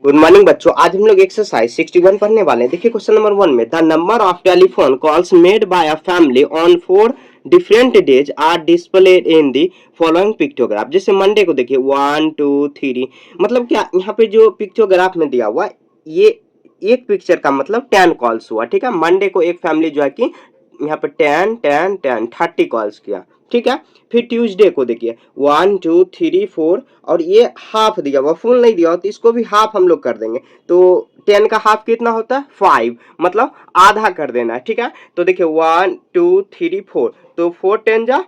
Good morning बच्चों। आज हम लोग एक्सरसाइज 61 पढ़ने वाले हैं। देखिए क्वेश्चन नंबर 1 में the number of telephone calls made by a family on 4 different days are displayed in the following pictograph. जैसे मंडे को देखिए 1 2 3, मतलब क्या यहाँ पे जो पिक्टोग्राफ में दिया हुआ ये एक पिक्चर का मतलब 10 कॉल्स हुआ। ठीक है, मंडे को एक फैमिली जो है कि यहाँ पे 10 10 10 30 कॉल्स किया। ठीक है, फिर ट्यूसडे को देखिए 1 2 3 4 और ये हाफ दिया हुआ, फुल नहीं दिया हुआ, तो इसको भी हाफ हम लोग कर देंगे। तो 10 का हाफ कितना होता है 5, मतलब आधा कर देना है। ठीक है, तो देखिए 1 2 3 4, तो 4 10 जा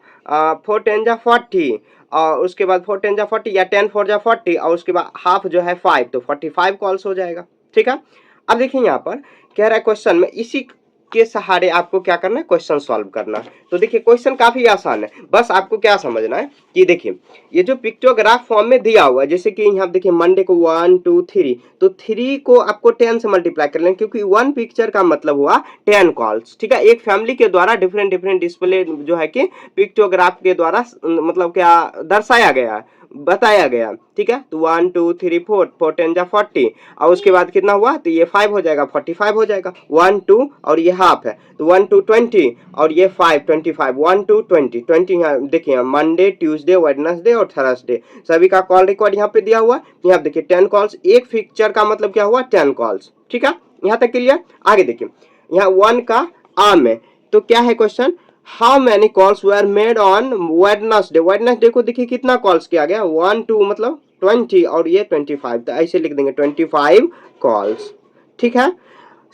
40 और उसके बाद 4 10 जा 40 या 10 4 जा 40 और उसके बाद हाफ जो है 5, तो 45 कॉल्स हो जाएगा। ठीक है, अब देखिए यहाँ पर कह रहा है क्वेश्चन में इसी के सहारे आपको क्या करना है, क्वेश्चन सॉल्व करना है। तो देखिए क्वेश्चन काफी आसान है, बस आपको क्या समझना है कि देखिए ये जो पिक्टोग्राफ फॉर्म में दिया हुआ है, जैसे कि यहाँ देखिए मंडे को 1 2 3, तो 3 को आपको 10 से मल्टीप्लाई कर लेंगे क्योंकि 1 पिक्चर का मतलब हुआ 10 कॉल्स। ठीक है, एक फैमिली के द्वारा डिफरेंट डिफरेंट डिस्प्ले जो है कि पिक्टोग्राफ के द्वारा मतलब क्या दर्शाया गया है, बताया गया। ठीक है, तो 1 2 3 4 4 10 जा 40 और उसके बाद कितना हुआ, तो ये 5 हो जाएगा, 45 हो जाएगा। 1 2 और ये हाफ है, तो 1 2 20 और ये 5 25, 1 2 20 20। यहाँ देखिए मंडे ट्यूसडे वेडनेसडे और थर्सडे सभी का कॉल रिकॉर्ड यहाँ पे दिया हुआ है। यहाँ देखिए 10 कॉल्स, एक पिक्चर का मतलब क्या हुआ 10 कॉल्स। ठीक है, यहाँ तक क्लियर। आगे देखिए यहाँ 1 का आम है, तो क्या है question, how many calls were made on Wednesday. Wednesday को देखिए कितना कॉल्स किया गया 1 2 मतलब 20 और ये 25, तो ऐसे लिख देंगे 25 कॉल्स। ठीक है,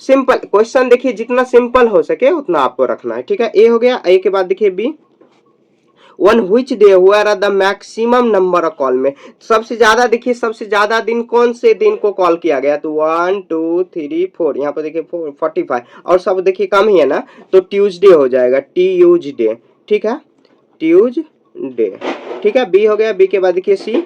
सिंपल क्वेश्चन देखिए जितना सिंपल हो सके उतना आपको रखना है। ठीक है, ए हो गया। ए के बाद देखिए B, one which day where are the maximum number of call में सबसे ज्यादा, देखिए सबसे ज्यादा दिन कौन से दिन को कॉल किया गया, तो 1 2 3 4, यहाँ पर देखिए 45 और सब देखिए कम ही है ना, तो ट्यूसडे हो जाएगा, ट्यूसडे। ठीक है, ट्यूसडे। ठीक है, बी हो गया। बी के बाद देखिए सी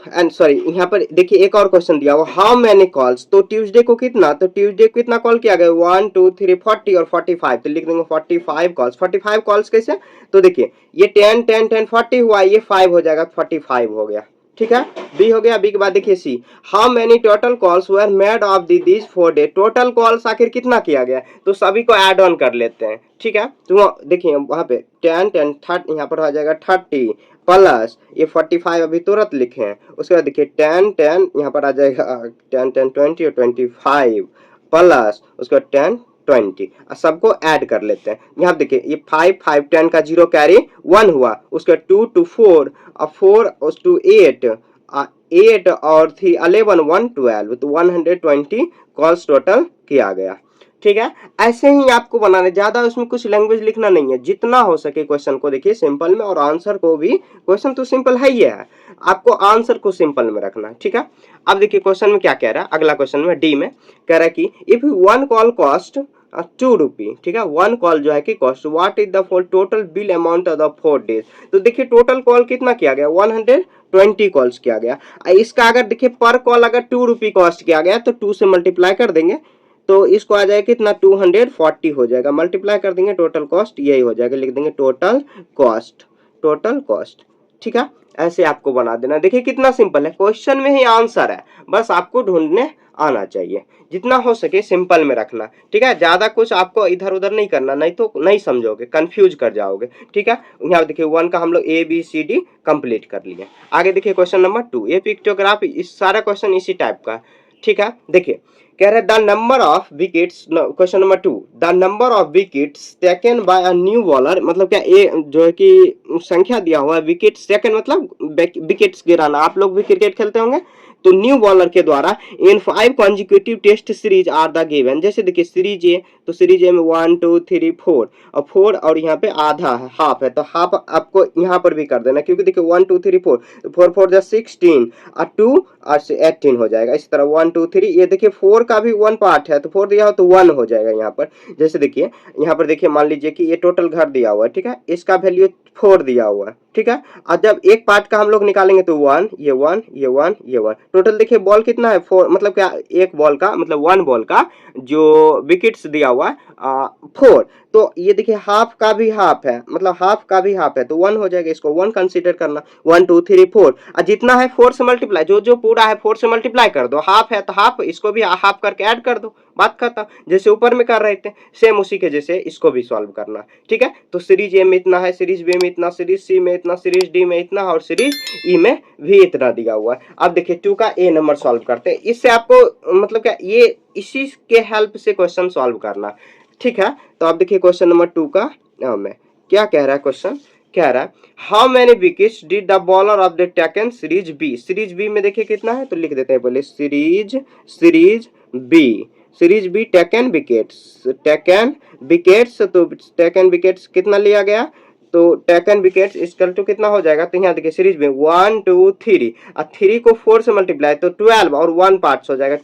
एंड सॉरी, यहाँ पर देखिए एक और क्वेश्चन दिया हुआ हाउ मैनी कॉल्स, तो ट्यूसडे को कितना, तो ट्यूसडे को कितना कॉल किया गया 1 2 3 40 और 45, तो लिख देंगे 45 कॉल्स। 45 कॉल्स कैसे, तो देखिए ये 10 10 10 40 हुआ, ये 5 हो जाएगा, 45 हो गया। ठीक है, बी हो गया। बी के बाद देखिए C, how many total calls were made of these 4 day, total calls आखिर कितना किया गया, तो सभी को ऐड ऑन कर लेते हैं। ठीक है, तो देखिए वहां पे 10 10 30, यहाँ पर आ जाएगा 30 प्लस ये 45 अभी तुरंत लिखे हैं, उसके बाद देखिए 10 10 यहाँ पर आ जाएगा 10 10 20 और 25 प्लस उसके बाद 10 20, सबको ऐड कर लेते हैं। यहाँ देखिए ये 5 5 10 का 0 कैरी 1 हुआ, उसके 2 to 4 और 4 to 8 8 और 3 11 1 12, तो 120 कॉल्स टोटल किया गया। ठीक है, ऐसे ही आपको बनाना, ज्यादा उसमें कुछ लैंग्वेज लिखना नहीं है, जितना हो सके क्वेश्चन को देखिए सिंपल में, और आंसर को भी, क्वेश्चन तो सिंपल है ही है, आपको आंसर को सिंपल में रखना है। ठीक है, अब देखिए क्वेश्चन में क्या कह रहा है, अगला क्वेश्चन में डी में कह रहा है कि इफ वन कॉल कॉस्ट 2 रुपी, ठीक है, वन कॉल जो है कि cost, what is the total bill amount of the 4 days, तो देखिए टोटल कॉल कितना किया गया 120 कॉल्स किया गया। इसका अगर देखिए पर कॉल अगर 2 रुपी कॉस्ट किया गया तो 2 से मल्टीप्लाई कर देंगे, तो इसको आ जाएगा कितना 240 हो जाएगा, मल्टीप्लाई कर देंगे, टोटल कॉस्ट यही हो जाएगा, लिख देंगे टोटल कॉस्ट, टोटल कॉस्ट। ठीक है, ऐसे आपको बना देना। देखिए कितना सिंपल है, क्वेश्चन में ही आंसर है, बस आपको ढूंढने आना चाहिए, जितना हो सके सिंपल में रखना। ठीक है, ज्यादा कुछ आपको इधर उधर नहीं करना, नहीं तो नहीं समझोगे, कंफ्यूज कर जाओगे। ठीक है, यहाँ देखिए 1 का हम लोग A B C D complete कर लिए। आगे देखिए क्वेश्चन नंबर 2, ये पिक्टोग्राफ, इस सारा क्वेश्चन इसी टाइप का। ठीक है, देखिए कह रहे the number of wickets, question number 2, the number of wickets taken by a new bowler, मतलब क्या ए जो है कि संख्या दिया हुआ है, विकेट्स टेकन मतलब विकेट्स गिराना, आप लोग भी क्रिकेट खेलते होंगे, तो न्यू बॉलर के द्वारा in 5 consecutive test series are the given. जैसे देखिए सीरीज ए, तो सीरीज ए में 1 2 3 4 और 4 और यहाँ पे आधा है, हाफ है, तो हाफ आपको यहाँ पर भी कर देना, क्योंकि देखिए 1 2 3 4, 4 4 जा 16 और 2 और 18 हो जाएगा। इस तरह 1 2 3, ये देखिए 4 का भी 1 पार्ट है, तो 4 दिया हो तो 1 हो जाएगा यहाँ पर। जैसे देखिए यहाँ पर देखिए मान लीजिए कि ये टोटल घर दिया हुआ है, ठीक है, इसका वैल्यू 4 दिया हुआ है। ठीक है, और जब एक पार्ट का हम लोग निकालेंगे तो 1 ये 1 ये 1 ये 1, टोटल देखिए बॉल कितना है, 4, मतलब क्या एक बॉल का मतलब 1 बॉल का जो विकेट्स दिया हुआ है 4। तो ये देखिए हाफ का भी हाफ है, मतलब हाफ का भी हाफ है, तो 1 हो जाएगा, इसको 1 कंसीडर करना। 1 2 3 4 और जितना है 4 से मल्टीप्लाई, जो जो पूरा है 4 से मल्टीप्लाई कर दो। हाफ है तो हाफ, इसको भी हाफ करके ऐड कर दो, बात खत्म। जैसे ऊपर में कर रहे थे सेम उसी के जैसे इसको भी सॉल्व करना, ठीक है। तो सीरीज ए में इतना है, सीरीज बी में इतना, सीरीज सी में इतना, सीरीज डी में इतना और सीरीज ई में भी इतना दिया हुआ है। अब देखिए 2 का ए नंबर सॉल्व करते हैं। इससे आपको मतलब क्या ये इसी के हेल्प से क्वेश्चन सॉल्व करना, ठीक है। तो आप देखिए क्वेश्चन नंबर 2 का में क्या कह रहा है क्वेश्चन, कह रहा है how many wickets did the bowler of the taken series B. Series B में देखिए कितना है, तो लिख देते हैं पहले series B, series B taken wickets, taken wickets, तो टेकन विकेट्स कितना लिया गया, तो टेकन विकेट्स इक्वल टू कितना हो जाएगा, तो यहाँ देखिए सीरीज में 1 2 3 और 3 को 4 से मल्टीप्लाई तो 12 और 1 पार्ट्स हो जाएगा,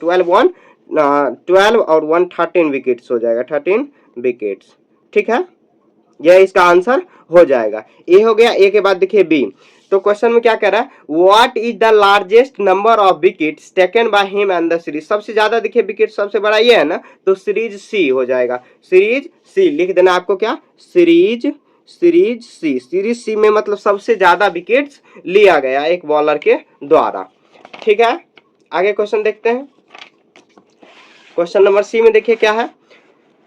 12 और 1 13 विकेट्स हो जाएगा, 13 विकेट्स, ठीक है। यह इसका आंसर हो जाएगा। ए हो गया। ए के बाद देखिए बी, तो क्वेश्चन में क्या कह रहा है, what is the largest number of wickets taken by him and the series. सबसे ज्यादा देखिए विकेट सबसे बड़ा ये है ना, तो सीरीज सी हो जाएगा, सीरीज सी लिख देना आपको क्या, सीरीज सी में मतलब सबसे ज्यादा विकेट्स लिया गया एक बॉलर के द्वारा, ठीक है। आगे क्वेश्चन देखते हैं। क्वेश्चन नंबर सी में देखिए क्या है,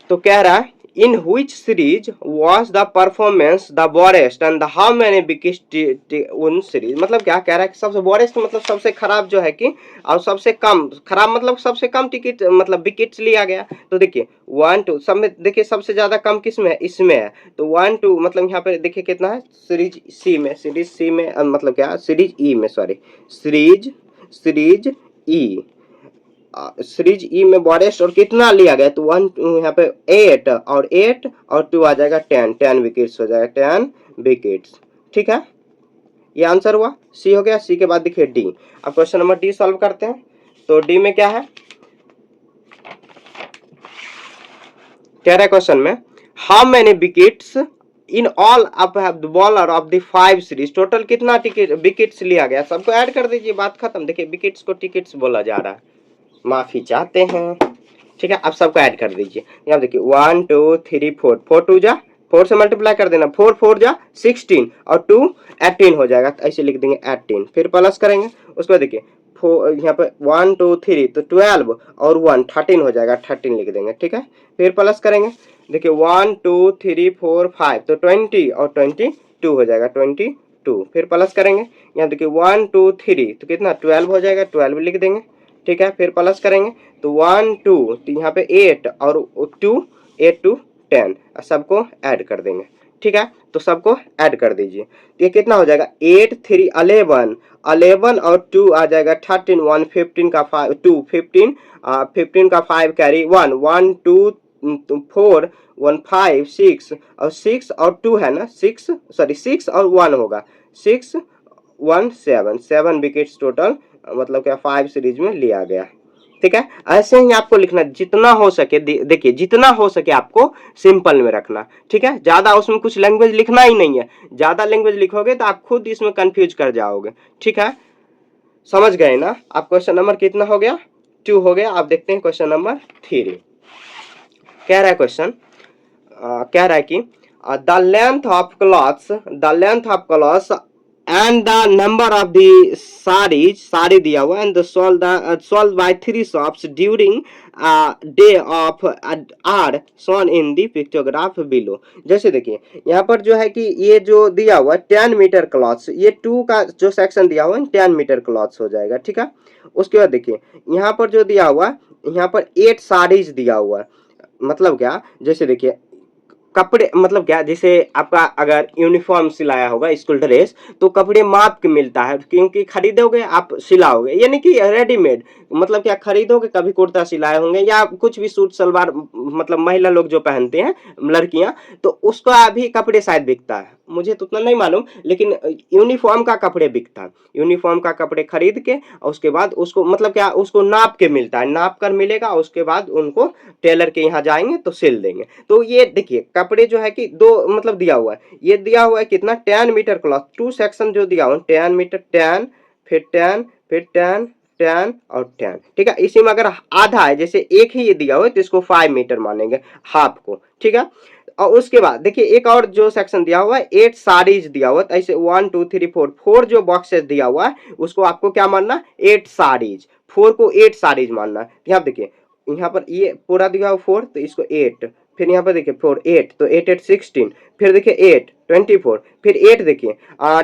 तो कह रहा है in which series was the performance the poorest and how many wickets उन सीरीज। मतलब क्या कह रहा है, सबसे बोरेस्ट मतलब सबसे खराब जो है कि, और सबसे कम खराब मतलब सबसे कम टिकट मतलब विकेट्स लिया गया। तो देखिए 1 2 सब में देखिए सबसे ज्यादा कम किस में है, इसमें है, तो 1 2 मतलब यहाँ पे देखिए कितना है, सीरीज सी में मतलब क्या सीरीज ई में, सॉरी सीरीज ई, सीरीज ई में बॉरेस्ट और कितना लिया गया, तो 1 यहाँ पे 8 और 2 आ जाएगा 10 विकेट्स हो जाएगा, 10 विकेट्स, ठीक है। ये आंसर हुआ, सी हो गया। सी के बाद देखिए डी। अब क्वेश्चन नंबर डी सॉल्व करते हैं। तो डी में क्या है, कह रहा है क्वेश्चन में how many wickets in all up have the bowler of the 5 series. Total कितना टिकट विकेट्स लिया गया, सबको ऐड कर दीजिए, बात खत्म। देखिए विकेट्स को टिकट्स बोला जा रहा है, माफी चाहते हैं, ठीक है। अब सबको ऐड कर दीजिए। यहाँ देखिए 1 2 3 4, 4 2 जा 4 से मल्टीप्लाई कर देना, 4 4 जा 16 और 2 18 हो जाएगा, तो ऐसे लिख देंगे 18, फिर प्लस करेंगे। उसके बाद देखिए यहाँ पे 1 2 3 तो 12 और 1 13 हो जाएगा, 13 लिख देंगे, ठीक है। फिर प्लस करेंगे, देखिए 1 2 3 4 5 तो 20 और 22 हो जाएगा, 22, फिर प्लस करेंगे। यहाँ देखिए 1 2 3 तो कितना 12 हो जाएगा, 12 लिख देंगे, ठीक है। फिर प्लस करेंगे तो 1 2 तो यहाँ पे 8 और 2 8 2 10 सबको ऐड कर देंगे, ठीक है। तो सबको ऐड कर दीजिए, तो ये कितना हो जाएगा 8 3 11 और 2 आ जाएगा 13, 1 15 का 5 2 15 15 का 5 कैरी 1 1 2 4 1 5 6 और 6 और 2 है ना, 6 सॉरी 6 और 1 होगा, 6 1 7 विकेट्स टोटल मतलब क्या 5 सीरीज में लिया गया, ठीक है। ऐसे ही आपको लिखना जितना हो सके, देखिए जितना हो सके आपको सिंपल में रखना, ठीक है। ज्यादा उसमें कुछ लैंग्वेज लिखना ही नहीं है, ज्यादा लैंग्वेज लिखोगे तो आप खुद इसमें कंफ्यूज कर जाओगे, ठीक है। समझ गए ना आप। क्वेश्चन नंबर कितना हो गया, 2 हो गया। आप देखते हैं क्वेश्चन नंबर 3। कह रहा है क्वेश्चन, कह रहा है कि the length of clothes and the number of the sari दिया हुआ and the sold by 3 shops during day of are shown in the pictograph below। जैसे देखिए यहाँ पर जो है कि ये जो दिया हुआ 10 मीटर क्लॉथ्स, ये 2 का जो सेक्शन दिया हुआ है 10 मीटर क्लॉथ्स हो जाएगा, ठीक है। उसके बाद देखिए यहाँ पर जो दिया हुआ, यहाँ पर 8 साड़ीज दिया हुआ है, मतलब क्या, जैसे देखिए कपड़े मतलब क्या, जैसे आपका अगर यूनिफॉर्म सिलाया होगा स्कूल ड्रेस तो कपड़े माप के मिलता है, क्योंकि खरीदोगे आप सिलाओगे, यानी कि रेडीमेड मतलब क्या खरीदोगे, कभी कुर्ता सिलाए होंगे या कुछ भी सूट सलवार मतलब महिला लोग जो पहनते हैं लड़कियां, तो उसका भी कपड़े शायद बिकता है, मुझे तो उतना नहीं मालूम, लेकिन यूनिफॉर्म का कपड़े बिकता है। यूनिफॉर्म का कपड़े खरीद के और उसके बाद उसको मतलब क्या उसको नाप के मिलता है, नाप कर मिलेगा, उसके बाद उनको टेलर के यहाँ जाएंगे तो सिल देंगे। तो ये देखिए कपड़े जो है कि 2 मतलब दिया हुआ है, ये दिया हुआ है कितना 10 मीटर क्लॉथ, 2 सेक्शन जो दिया हुआ 10 मीटर 10 फिर 10 फिर 10 10 और 10, ठीक है। इसी में अगर आधा है, जैसे एक ही ये दिया हुआ है तो इसको 5 मीटर मानेंगे, हाफ को, ठीक है। और उसके बाद देखिए एक और जो सेक्शन दिया हुआ है, 8 साड़ीज दिया हुआ है, तो ऐसे 1 2 3 4 जो बॉक्सेस दिया हुआ है उसको आपको क्या मानना, 8 साड़ीज, 4 को 8 साड़ीज मानना है। यहाँ देखिए यहाँ पर ये पूरा दिया हुआ 4, तो इसको 8, फिर यहाँ पर देखिए 4 8, तो 8 8 16, फिर देखिए 8 24, फिर 8 देखिए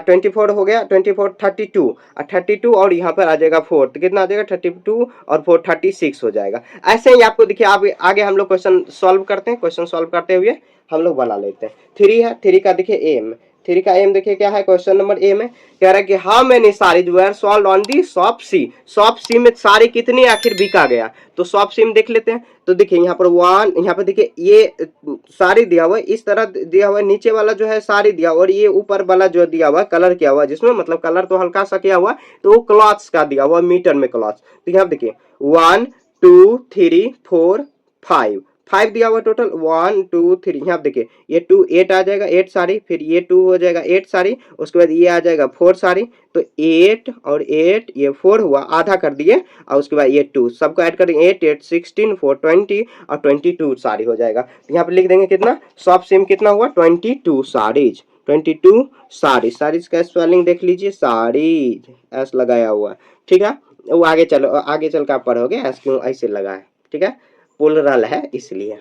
24 हो गया, 24 32 और 32 और यहाँ पर आ जाएगा 4, तो कितना आ जाएगा 32 और 4 36 हो जाएगा। ऐसे ही आपको देखिए आगे हम लोग क्वेश्चन सॉल्व करते हैं, क्वेश्चन सॉल्व करते हुए हम लोग बना लेते हैं। 3 है, 3 का देखिए एम, 3 का एम देखिए क्या है, क्वेश्चन नंबर ए में कह रहा है कि how many saris were sold on the shop C, shop C में साड़ी कितनी आखिर बिका गया, तो शॉप सी में देख लेते हैं। तो देखिए यहाँ पर 1, यहाँ पर देखिए ये साड़ी दिया हुआ है, इस तरह दिया हुआ है, नीचे वाला जो है साड़ी दिया हुआ, और ये ऊपर वाला जो दिया हुआ है कलर किया हुआ है, जिसमें मतलब कलर तो हल्का सा किया हुआ है, तो वो क्लॉथ्स का दिया हुआ मीटर में क्लॉथ्स। तो यहाँ देखिए 1 2 3 4 5 5 दिया हुआ टोटल, 1 2 3, यहाँ देखिए ये 2 8 आ जाएगा, 8 साड़ी, फिर ये 2 हो जाएगा 8 साड़ी, उसके बाद ये आ जाएगा 4 साड़ी, तो 8 और 8 ये 4 हुआ, आधा कर दिए, और उसके बाद ये 2 सबको ऐड करेंगे, 8 8 16 4 20 और 22 साड़ी हो जाएगा। तो यहाँ पर लिख देंगे कितना, शॉप सिम कितना हुआ 22 साड़ीज, 22 साड़ी, साड़ीज का स्पेलिंग देख लीजिए, साड़ीज एस लगाया हुआ है, ठीक है। वो आगे चलो, आगे चल कर आप पढ़ोगे एस क्यों ऐसे लगा है, ठीक है, प्लुरल है इसलिए।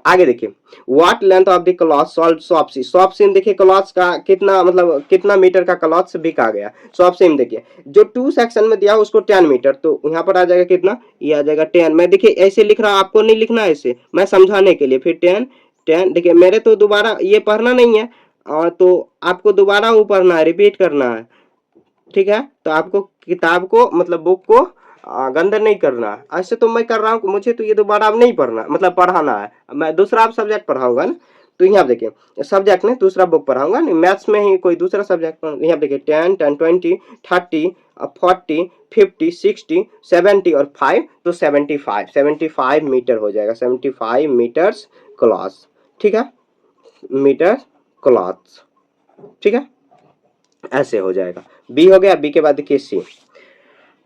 आगे देखिए what length of the cloth sold shop C, shop सिम देखिए क्लॉथ का कितना मतलब कितना मीटर का क्लॉथ बिका गया, शॉप सिम देखिए जो 2 सेक्शन में दिया उसको 10 मीटर, तो यहाँ पर आ जाएगा कितना, ये आ जाएगा 10। मैं देखिए ऐसे लिख रहा हूँ, आपको नहीं लिखना है ऐसे, मैं समझाने के लिए, फिर 10 10 देखिए मेरे तो दोबारा ये पढ़ना नहीं है, तो आपको दोबारा वो पढ़ना है, रिपीट करना है, ठीक है। तो आपको किताब को मतलब बुक को गंदा नहीं करना है, ऐसे तो मैं कर रहा हूँ, मुझे तो ये दोबारा अब नहीं पढ़ना मतलब पढ़ाना है, मैं दूसरा आप सब्जेक्ट पढ़ाऊंगा ना, तो यहाँ देखिए सब्जेक्ट में दूसरा बुक पढ़ाऊंगा नहीं, मैथ्स में ही कोई दूसरा सब्जेक्ट यहाँ देखिए 10 10 20 30 40 50 60 70 और 5, तो 75 मीटर हो जाएगा, 75 मीटर्स क्लॉथ, ठीक है, मीटर क्लॉथ, ठीक है, ऐसे हो जाएगा। बी हो गया, बी के बाद देखिए सी,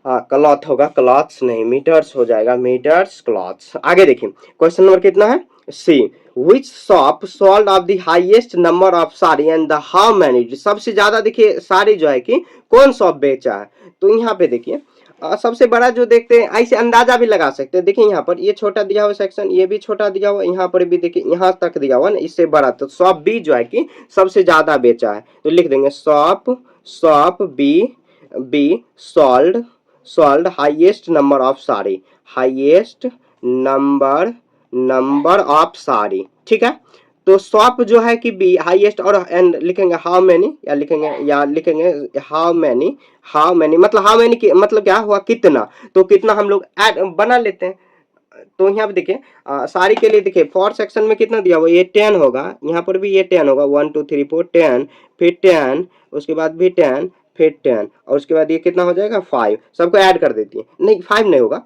हाँ क्लॉथ होगा, क्लॉथ्स नहीं मीटर्स हो जाएगा, मीटर्स क्लॉथ्स। आगे देखिए क्वेश्चन नंबर कितना है, C which shop sold of the highest number of sari and the how many, सबसे ज्यादा देखिए साड़ी जो है कि कौन शॉप बेचा है, तो यहाँ पे देखिए सबसे बड़ा जो देखते हैं, ऐसे अंदाजा भी लगा सकते हैं, देखिए यहाँ पर ये छोटा दिया हुआ सेक्शन, ये भी छोटा दिया हुआ, यहाँ पर भी देखिए यहाँ तक दिया हुआ ना, इससे बड़ा, तो शॉप बी जो है कि सबसे ज्यादा बेचा है, तो लिख देंगे shop be sold highest number of sari, highest number of sari, ठीक है। तो शॉप जो है कि बी हाईएस्ट, और एंड लिखेंगे हाउ मेनी, या लिखेंगे हाउ मेनी मतलब हाउ मेनी की मतलब क्या हुआ कितना, तो कितना हम लोग ऐड बना लेते हैं। तो यहाँ पे देखिए साड़ी के लिए देखिए 4 सेक्शन में कितना दिया हुआ, ये 10 होगा, यहाँ पर भी ये 10 होगा, 1 2 3 4 10, फिर 10, उसके बाद भी 10, फिर 10, और उसके बाद ये कितना हो जाएगा 5, सबको ऐड कर देती है, नहीं 5 नहीं होगा,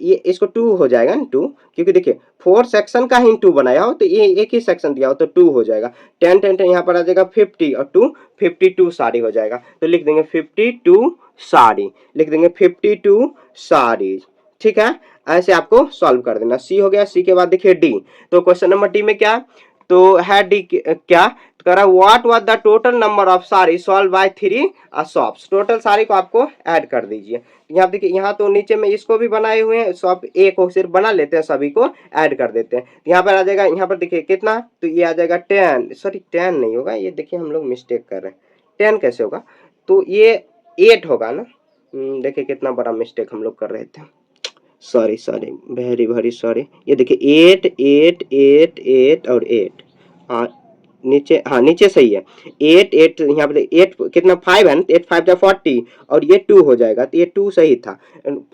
ये इसको 2 हो जाएगा ना 2, क्योंकि देखिए 4 सेक्शन का ही 2 बनाया हो, तो ये एक ही सेक्शन दिया हो तो 2 हो जाएगा, 10 10 10 यहाँ पर आ जाएगा 50 और 2 52 साड़ी हो जाएगा, तो लिख देंगे 52 साड़ी, लिख देंगे 52 साड़ी, ठीक है। ऐसे आपको सॉल्व कर देना। सी हो गया, सी के बाद देखिए डी, तो क्वेश्चन नंबर डी में क्या, तो है डी क्या कह रहा है, what was the total number of sari sold by 3 shops, total sari को आपको ऐड कर दीजिए। यहाँ देखिए यहाँ तो नीचे में इसको भी बनाए हुए हैं, शॉप ए को सिर्फ बना लेते हैं, सभी को ऐड कर देते हैं, यहाँ पर आ जाएगा, यहाँ पर देखिए कितना, तो ये आ जाएगा 10, सॉरी 10 नहीं होगा, ये देखिए हम लोग मिस्टेक कर रहे हैं, 10 कैसे होगा, तो ये 8 होगा ना, देखिए कितना बड़ा मिस्टेक हम लोग कर रहे थे, सॉरी वेरी सॉरी, ये देखिए 8 8 8 8 और 8, हाँ नीचे, हाँ नीचे सही है, 8 8 यहाँ पे 8 कितना 5 है ना, 8 5 40 और ये 2 हो जाएगा, तो ये 2 सही था,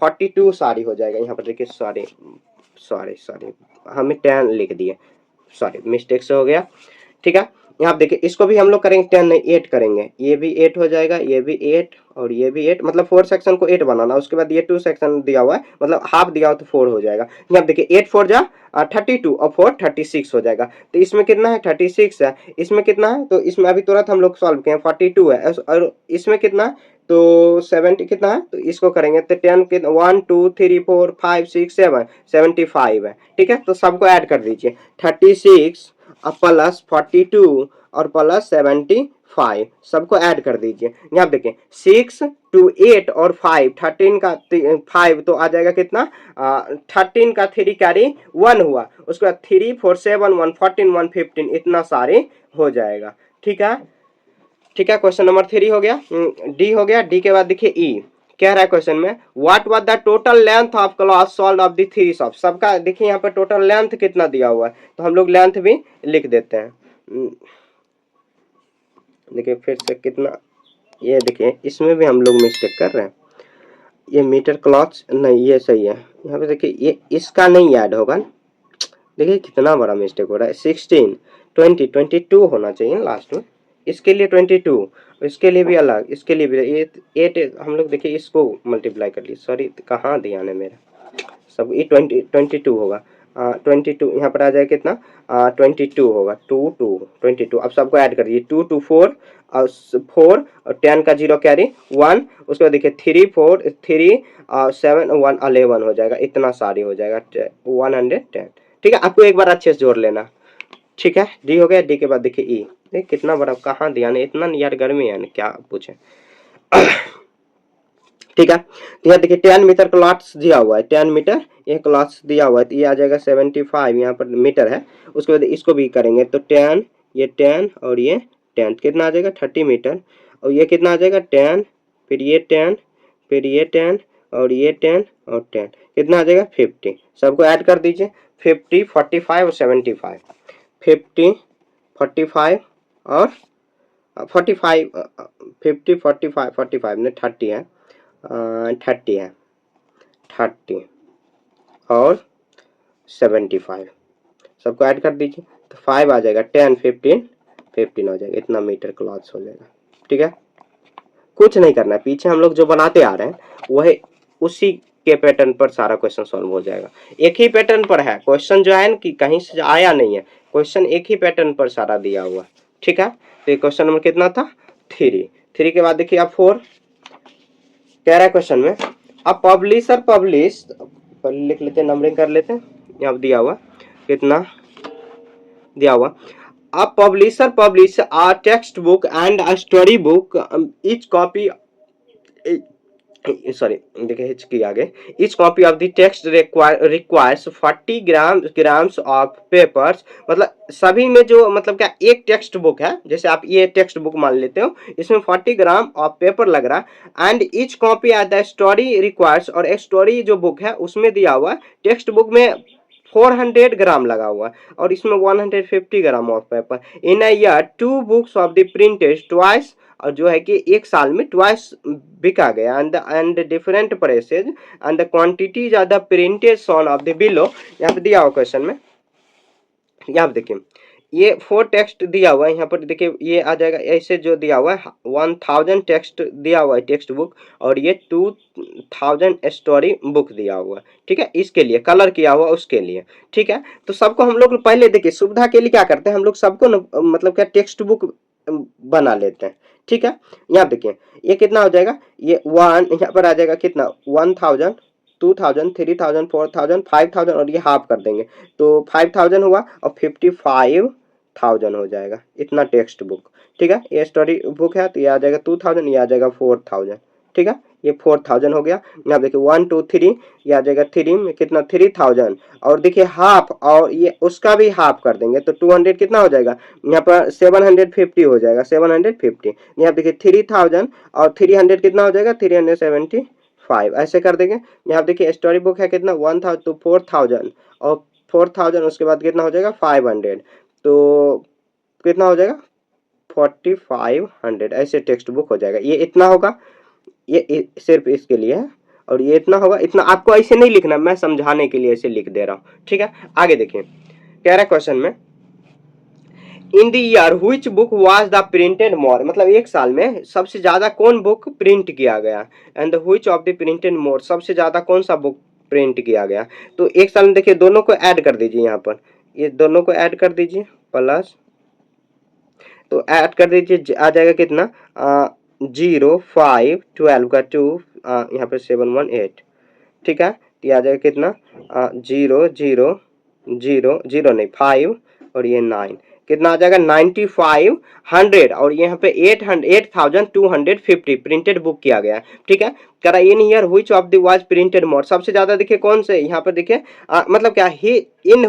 42 साड़ी हो जाएगा। यहाँ पर देखिए सॉरी हमें 10 लिख दिए, सॉरी मिस्टेक से हो गया, ठीक है। यहाँ देखिए इसको भी हम लोग करेंगे 10 नहीं 8 करेंगे, ये भी 8 हो जाएगा, ये भी 8 और ये भी 8, मतलब 4 सेक्शन को 8 बनाना, उसके बाद ये 2 सेक्शन दिया हुआ है, मतलब हाफ दिया हो तो 4 हो जाएगा। यहाँ देखिए 8 4 जा 32 और 4 36 हो जाएगा, तो इसमें कितना है 36 है, इसमें कितना है, तो इसमें अभी तुरंत हम लोग सॉल्व किए 42 है, और इसमें कितना तो 70 कितना है, तो इसको करेंगे तो 10 के 1 2 3 4 5 6 7 75 है। ठीक है, तो सबको ऐड कर दीजिए 36 प्लस 42 और प्लस 75 सबको ऐड कर दीजिए। यहाँ देखिए 6 टू 8 और 5 13 का 5 तो आ जाएगा कितना 13 का 3 कैरी 1 हुआ, उसके बाद 3 4 7 1 14 1 15 इतना सारे हो जाएगा। ठीक है, ठीक है, क्वेश्चन नंबर 3 हो गया, डी हो गया। डी के बाद देखिए ई कह रहा है क्वेश्चन में what was the total length of cloth solve of the three solve. सबका देखिए यहाँ पर टोटल लेंथ कितना दिया हुआ है, तो हम लोग लेंथ भी लिख देते हैं। देखिए फिर से कितना, ये देखिए इसमें भी हम लोग मिस्टेक कर रहे हैं। ये मीटर क्लॉथ नहीं, ये सही है। यहाँ पे देखिए ये इसका नहीं ऐड होगा, देखिए कितना बड़ा मिस्टेक हो रहा है। 16 20 22 होना चाहिए लास्ट में, इसके लिए 22, इसके लिए भी अलग, इसके लिए भी 8 हम लोग देखिए इसको मल्टीप्लाई कर लिए, सॉरी कहाँ ध्यान है मेरा, सब ये 22 होगा। 22 यहाँ पर आ जाए कितना 22 होगा, 2 2 22। अब सबको ऐड कर दीजिए 2 2 4 और 4 और 10 का 0 कैरी 1, उसके बाद देखिए 3 4 3 7 1 11 हो जाएगा, इतना सारी हो जाएगा 110। ठीक है, आपको एक बार अच्छे से जोड़ लेना। ठीक है, डी हो गया। डी के बाद देखिए ई, देख कितना बड़ा, कहाँ ध्यान है इतना यार, गर्मी है ना क्या पूछे। ठीक है, तो यहाँ देखिए 10 मीटर क्लॉट्स दिया हुआ है, 10 मीटर ये क्लॉट्स दिया हुआ है, तो ये आ जाएगा 75 यहाँ पर मीटर है। उसके बाद इसको भी करेंगे तो 10 ये 10 और ये 10 कितना आ जाएगा 30 मीटर, और ये कितना आ जाएगा 10 फिर ये 10 फिर ये 10 और ये 10 और 10 कितना आ जाएगा 50। सबको ऐड कर दीजिए 50 45 और 75, 50 45 और 45 50 45 45 ने 30 है, 30 है 30 और 75 सबको ऐड कर दीजिए तो 5 आ जाएगा, 10 15 15 हो जाएगा, इतना मीटर क्लॉथ्स हो जाएगा। ठीक है, कुछ नहीं करना है, पीछे हम लोग जो बनाते आ रहे हैं वही उसी के पैटर्न पर सारा क्वेश्चन सॉल्व हो जाएगा। एक ही पैटर्न पर है क्वेश्चन, जो है कि कहीं से आया नहीं है क्वेश्चन, एक ही पैटर्न पर सारा दिया हुआ। ठीक है, तो क्वेश्चन नंबर कितना था 3। 3 के बाद देखिए आप 4 कह रहा है क्वेश्चन में अब पब्लिशर पब्लिश, पहले लिख लेते हैं नंबरिंग कर लेते हैं, यहाँ दिया हुआ कितना दिया हुआ अब publisher publish a text book and a story book, each copy sorry देखिए हिच की आगे, each copy of the text requires 40 grams of papers. मतलब सभी में जो मतलब क्या एक टेक्स्ट बुक है, जैसे आप ये टेक्स्ट बुक मान लेते हो, इसमें 40 ग्राम ऑफ पेपर लग रहा है। And each copy at the story requires, और एक स्टोरी जो बुक है उसमें दिया हुआ टेक्स्ट बुक में 400 ग्राम लगा हुआ है और इसमें 150 gram of paper. In a year 2 books of the printed twice, और जो है कि एक साल में ट्वाइस बिका गया, and different prices and the quantities are the printed shown of the below. यहाँ पे दिया हुआ क्वेश्चन में, यहाँ पे देखिए ये 4 टेक्स्ट दिया हुआ है, यहाँ पर देखिए ये आ जाएगा ऐसे जो दिया हुआ है 1000 टेक्स्ट दिया हुआ है टेक्स्ट बुक, और ये 2000 स्टोरी बुक दिया हुआ है। ठीक है, इसके लिए कलर किया हुआ उसके लिए। ठीक है, तो सबको हम लोग पहले देखिए सुविधा के लिए क्या करते हैं हम लोग, सबको मतलब क्या टेक्स्ट बुक बना लेते हैं। ठीक है, यहाँ देखिए ये कितना हो जाएगा, ये 1 यहाँ पर आ जाएगा कितना 1000 2000 3000 4000 5000 और ये हाफ कर देंगे तो 5000 हुआ और 55,000 हो जाएगा, इतना टेक्स्ट बुक। ठीक है, ये स्टोरी बुक है तो ये आ जाएगा 2000, ये आ जाएगा 4000। ठीक है, ये 4000 हो गया। यहाँ देखिए 1 2 3 ये आ जाएगा 3 में कितना 3000, और देखिए हाफ और ये उसका भी हाफ कर देंगे तो 200 कितना हो जाएगा, यहाँ पर 750 हो जाएगा 750। यहाँ देखिए 3000 और 300 कितना हो जाएगा 375, ऐसे कर देंगे। यहाँ देखिए स्टोरी बुक है कितना 1000 तो 4000 और 4000 उसके बाद कितना हो जाएगा 500, तो कितना हो जाएगा 4500, ऐसे टेक्स्ट बुक हो जाएगा। ये इतना होगा, ये सिर्फ इसके लिए है, और ये इतना होगा, इतना आपको ऐसे नहीं लिखना, मैं समझाने के लिए ऐसे लिख दे रहा हूँ। ठीक है, आगे देखिए कह रहा है क्वेश्चन में in the year which book was the printed more, मतलब एक साल में सबसे ज्यादा कौन बुक प्रिंट किया गया, and which of the printed more, सबसे ज्यादा कौन सा बुक प्रिंट किया गया। तो एक साल में देखिए दोनों को ऐड कर दीजिए, यहाँ पर ये दोनों को ऐड कर दीजिए प्लस, तो ऐड कर दीजिए आ जाएगा कितना 0 5 12 का 2 यहाँ पर 7 1 8, ठीक है। तो ये आ जाएगा कितना 0 0 0 0 नहीं 5 और ये 9, कितना आ जाएगा 9500 और यहाँ पे 8250 प्रिंटेड बुक किया गया है, ठीक है। कह रहा in year which of the was printed more, सबसे ज्यादा देखिए कौन से, यहाँ पर देखिए मतलब क्या ही in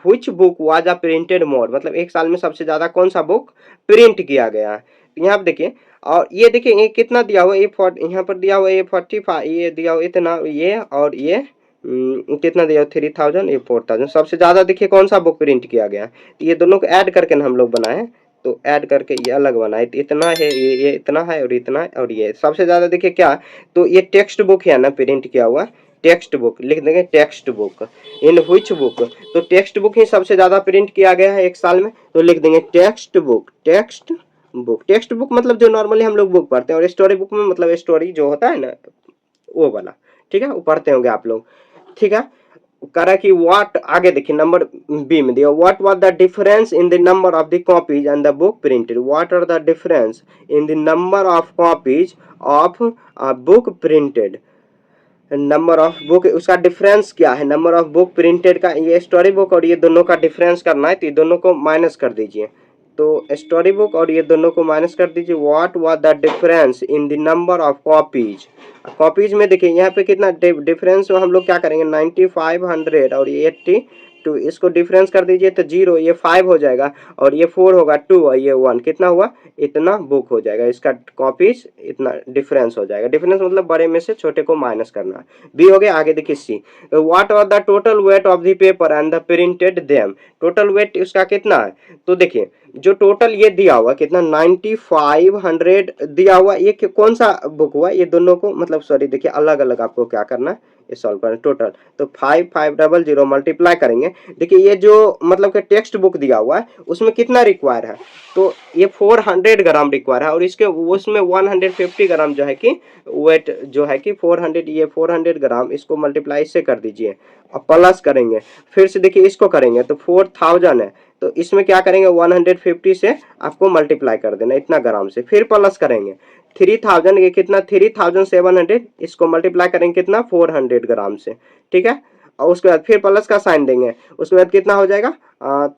which book was a printed more, मतलब एक साल में सबसे ज्यादा कौन सा बुक प्रिंट किया गया है। यहाँ पे देखिए और ये देखिए ये कितना दिया हुआ है, यहाँ पर दिया हुआ है ये 45, ये दिया हुआ इतना, ये और ये कितना दिया 3000, ये 4000, सबसे ज्यादा देखिए कौन सा बुक प्रिंट किया गया। तो ये दोनों को ऐड करके ना हम लोग बनाए, तो ऐड करके ये अलग बनाए, तो इतना है, ये इतना है और इतना है और ये सबसे ज्यादा देखिए क्या, तो ये टेक्स्ट बुक है ना प्रिंट किया हुआ, टेक्स्ट बुक लिख देंगे, text book in which book, तो टेक्स्ट बुक ही सबसे ज्यादा प्रिंट किया गया है एक साल में, तो लिख देंगे टेक्स्ट बुक। टेक्स्ट बुक मतलब जो नॉर्मली हम लोग बुक पढ़ते हैं, और स्टोरी बुक में मतलब स्टोरी जो होता है ना वो वाला, ठीक है, वो पढ़ते होंगे आप लोग, ठीक है। करा कि व्हाट, आगे देखिए नंबर बी में दिया what was the difference in the number of the copies and the book printed, what are the difference in the number of copies of book printed, number of book उसका difference क्या है, number of book printed का, ये story book और ये दोनों का difference करना है, तो ये दोनों को माइनस कर दीजिए, तो स्टोरी बुक और ये दोनों को माइनस कर दीजिए। What was the difference in the number of copies, copies में देखिए यहाँ पे कितना डिफरेंस, हम लोग क्या करेंगे 9500 और ये 82, इसको डिफरेंस कर दीजिए तो 0, ये 5 हो जाएगा और ये 4 होगा 2 और ये 1, कितना हुआ इतना बुक हो जाएगा, इसका कॉपीज इतना डिफरेंस हो जाएगा। डिफरेंस मतलब बड़े में से छोटे को माइनस करना, बी हो गया। आगे देखिए see, what was the total weight of the paper and the printed them, total weight उसका कितना है, तो देखिए जो टोटल ये दिया हुआ कितना 9500 दिया हुआ, ये कौन सा बुक हुआ, ये दोनों को मतलब सॉरी देखिए अलग अलग आपको क्या करना है, ये सॉल्व करना टोटल, तो 5500 मल्टीप्लाई करेंगे। देखिए ये जो मतलब कि टेक्स्ट बुक दिया हुआ है उसमें कितना रिक्वायर है, तो ये 400 ग्राम रिक्वायर है और इसके उसमें 150 ग्राम जो है कि वेट जो है कि 400, ये 400 ग्राम, इसको मल्टीप्लाई इससे कर दीजिए और प्लस करेंगे, फिर से देखिए इसको करेंगे तो 4000 है, तो इसमें क्या करेंगे 150 से आपको मल्टीप्लाई कर देना इतना ग्राम से, फिर प्लस करेंगे 3000, ये कितना 3700, इसको मल्टीप्लाई करेंगे कितना 400 ग्राम से, ठीक है। और उसके बाद फिर प्लस का साइन देंगे, उसके बाद कितना हो जाएगा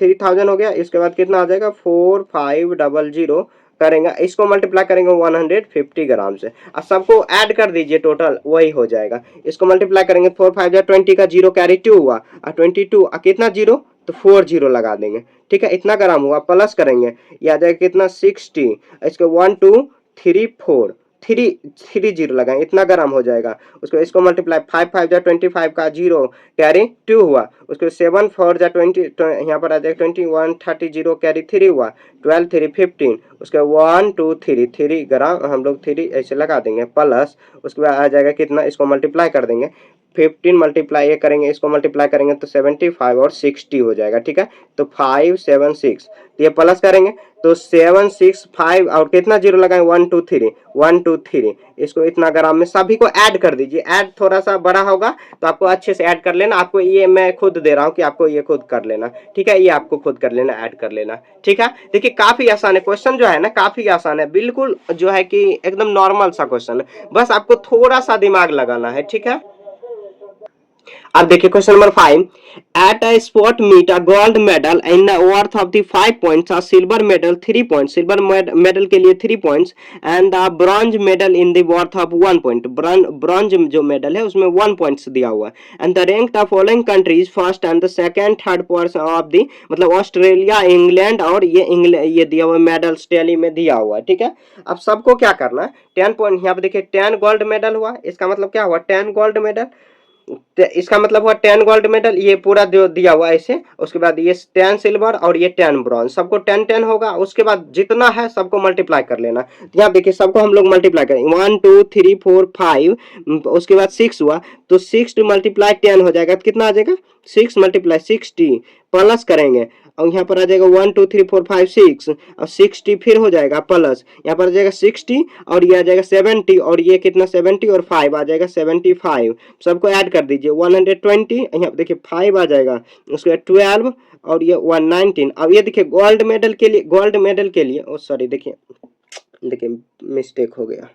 3000 हो गया, इसके बाद कितना आ जाएगा 4500 करेंगे, इसको मल्टीप्लाई करेंगे 150 ग्राम से, और सबको ऐड कर दीजिए टोटल वही हो जाएगा, इसको मल्टीप्लाई करेंगे 4 5 20 का 0 कैरी 2 हुआ और 22 कितना 0, तो 4 0 लगा देंगे, ठीक है, इतना ग्राम हुआ, प्लस करेंगे ये आ जाएगा कितना 60, इसको 1 2 3 4 3 0 लगाएंगे, इतना ग्राम हो जाएगा, उसको इसको मल्टीप्लाई 5 5 जा 25 का 0 कैरी 2 हुआ, उसको 7 4 जा 20 यहाँ पर आ जाएगा 21 30 0 कैरी 3 हुआ, 12 3 15, उसके 1 2 3 3 ग्राम हम लोग 3 ऐसे लगा देंगे, प्लस उसके बाद आ जाएगा कितना, इसको मल्टीप्लाई कर देंगे 15 मल्टीप्लाई ये करेंगे, इसको मल्टीप्लाई करेंगे तो 75 और 60 हो जाएगा, ठीक है, तो 576, तो ये प्लस करेंगे तो 765 और कितना 0 लगाएंगे 1 2 3 1 2 3, इसको इतना ग्राम में सभी को ऐड कर दीजिए, ऐड थोड़ा सा बड़ा होगा तो आपको अच्छे से ऐड कर लेना, आपको ये मैं खुद दे रहा हूँ कि आपको ये खुद कर लेना, ठीक है, ये आपको खुद कर लेना, ऐड कर लेना, ठीक है। देखिए काफी आसान है क्वेश्चन जो है ना, काफी आसान है, बिल्कुल जो है कि एकदम नॉर्मल सा क्वेश्चन है, बस आपको थोड़ा सा दिमाग लगाना है, ठीक है। अब देखिए question number 5, at a sport meet a gold medal in worth of the 5 points, a silver medal 3 points, silver medal के लिए 3 points and the bronze medal in the worth of 1 point, bronze जो medal है उसमें 1 points दिया हुआ है, and the rank the following countries first and the second third person of the, मतलब Australia England और ये दिया हुआ मेडल्स टैली में दिया हुआ है, ठीक है। अब सबको क्या करना है 10 पॉइंट, यहाँ पे देखिए 10 गोल्ड मेडल हुआ, इसका मतलब क्या हुआ 10 गोल्ड मेडल, इसका मतलब हुआ 10 गोल्ड मेडल, ये पूरा जो दिया हुआ ऐसे, उसके बाद ये 10 सिल्वर और ये 10 ब्रॉन्ज, सबको 10 10 होगा, उसके बाद जितना है सबको मल्टीप्लाई कर लेना, यहाँ देखिए सबको हम लोग मल्टीप्लाई करेंगे 1 2 3 4 5, उसके बाद 6 हुआ तो 6 मल्टीप्लाई 10 हो जाएगा, तो कितना आ जाएगा 6 मल्टीप्लाई 60, प्लस करेंगे और यहाँ पर आ जाएगा 1 2 3 4 5 6 और 60 फिर हो जाएगा प्लस, यहाँ पर आ जाएगा 60 और ये आ जाएगा 70 और ये कितना 70 और 5 आ जाएगा 75, सबको ऐड कर दीजिए 120, यहाँ पे देखिए 5 आ जाएगा, उसके बाद 12 और ये 119। अब ये देखिए गोल्ड मेडल के लिए ओ सॉरी देखिए देखिए मिस्टेक हो गया,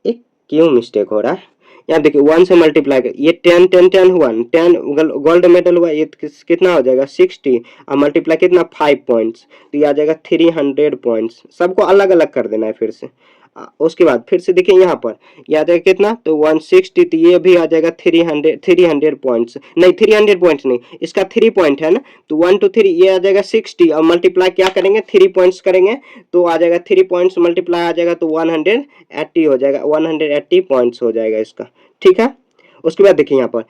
एक क्यों मिस्टेक हो रहा है, यहाँ देखिए 1 से मल्टीप्लाई कर, ये 10 10 10 हुआ, 10 गोल्ड मेडल हुआ, ये कितना हो जाएगा 60 और मल्टीप्लाई कितना 5 पॉइंट्स, तो ये आ जाएगा 300 पॉइंट्स। सबको अलग अलग कर देना है फिर से। उसके बाद फिर से देखिए यहाँ पर ये आ जाएगा कितना, तो 160, तो ये भी आ जाएगा 300 पॉइंट्स, नहीं 300 पॉइंट्स नहीं, इसका 3 पॉइंट है ना, तो 1 2 3 ये आ जाएगा 60 और मल्टीप्लाई क्या करेंगे 3 पॉइंट्स करेंगे, तो आ जाएगा 3 पॉइंट्स मल्टीप्लाई आ जाएगा तो 180 हो जाएगा, 180 पॉइंट्स हो जाएगा इसका, ठीक है। उसके बाद देखिए यहाँ पर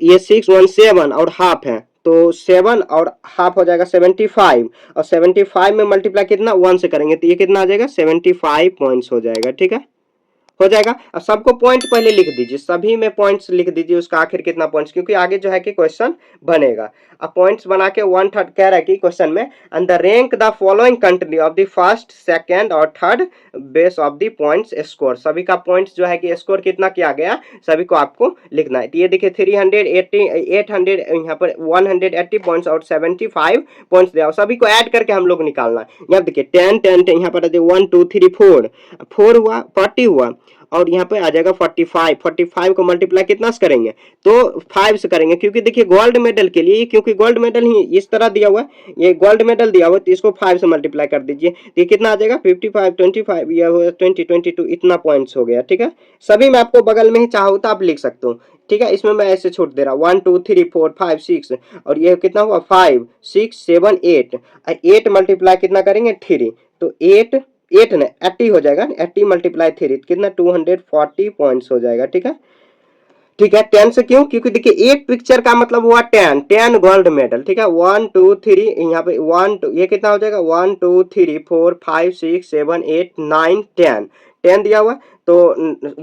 ये 617 और हाफ है, तो 7 और हाफ हो जाएगा 75 और 75 में मल्टीप्लाई कितना 1 से करेंगे तो ये कितना आ जाएगा 75 पॉइंट्स हो जाएगा, ठीक है, हो जाएगा। अब सबको पॉइंट पहले लिख दीजिए, सभी में पॉइंट्स लिख दीजिए उसका आखिर कितना पॉइंट्स, क्योंकि आगे जो है कि क्वेश्चन बनेगा। अब पॉइंट्स बना के 1/3 कह रहा है कि क्वेश्चन में, and the rank the following country of the first second और third base of the points score, सभी का पॉइंट्स जो है कि स्कोर कितना किया गया सभी को आपको लिखना है। तो ये देखिए 380 800 यहाँ पर 180 पॉइंट्स और 75 पॉइंट्स दिया, सभी को ऐड करके हम लोग निकालना है। यहाँ देखिए 10 10 10 यहाँ पर 1 2 3 4 4 हुआ 40 हुआ और यहाँ पे आ जाएगा 45, 45 को मल्टीप्लाई कितना से करेंगे तो 5 से करेंगे, क्योंकि देखिए गोल्ड मेडल के लिए, क्योंकि गोल्ड मेडल ही इस तरह दिया हुआ है, ये गोल्ड मेडल दिया हुआ है तो इसको 5 से मल्टीप्लाई कर दीजिए, तो ये कितना आ जाएगा 55 25 या 20 22 इतना पॉइंट्स हो गया, ठीक है। सभी में आपको बगल में ही चाहो तो आप लिख सकते हो, ठीक है। इसमें मैं ऐसे छोड़ दे रहा हूँ 1 2 3 4 5 6 और ये कितना हुआ 5 6 7 8, 8 मल्टीप्लाई कितना करेंगे 3, तो 8 ना 80 हो जाएगा, 80 मल्टीप्लाई 3 कितना 240 पॉइंट्स हो जाएगा, ठीक है, ठीक है। 10 से क्यों, क्योंकि देखिए एक पिक्चर का मतलब हुआ 10 गोल्ड मेडल, ठीक है। 1 2 3 यहाँ पे 1 2 ये कितना हो जाएगा 1 2 3 4 5 6 7 8 9 10 10 दिया हुआ, तो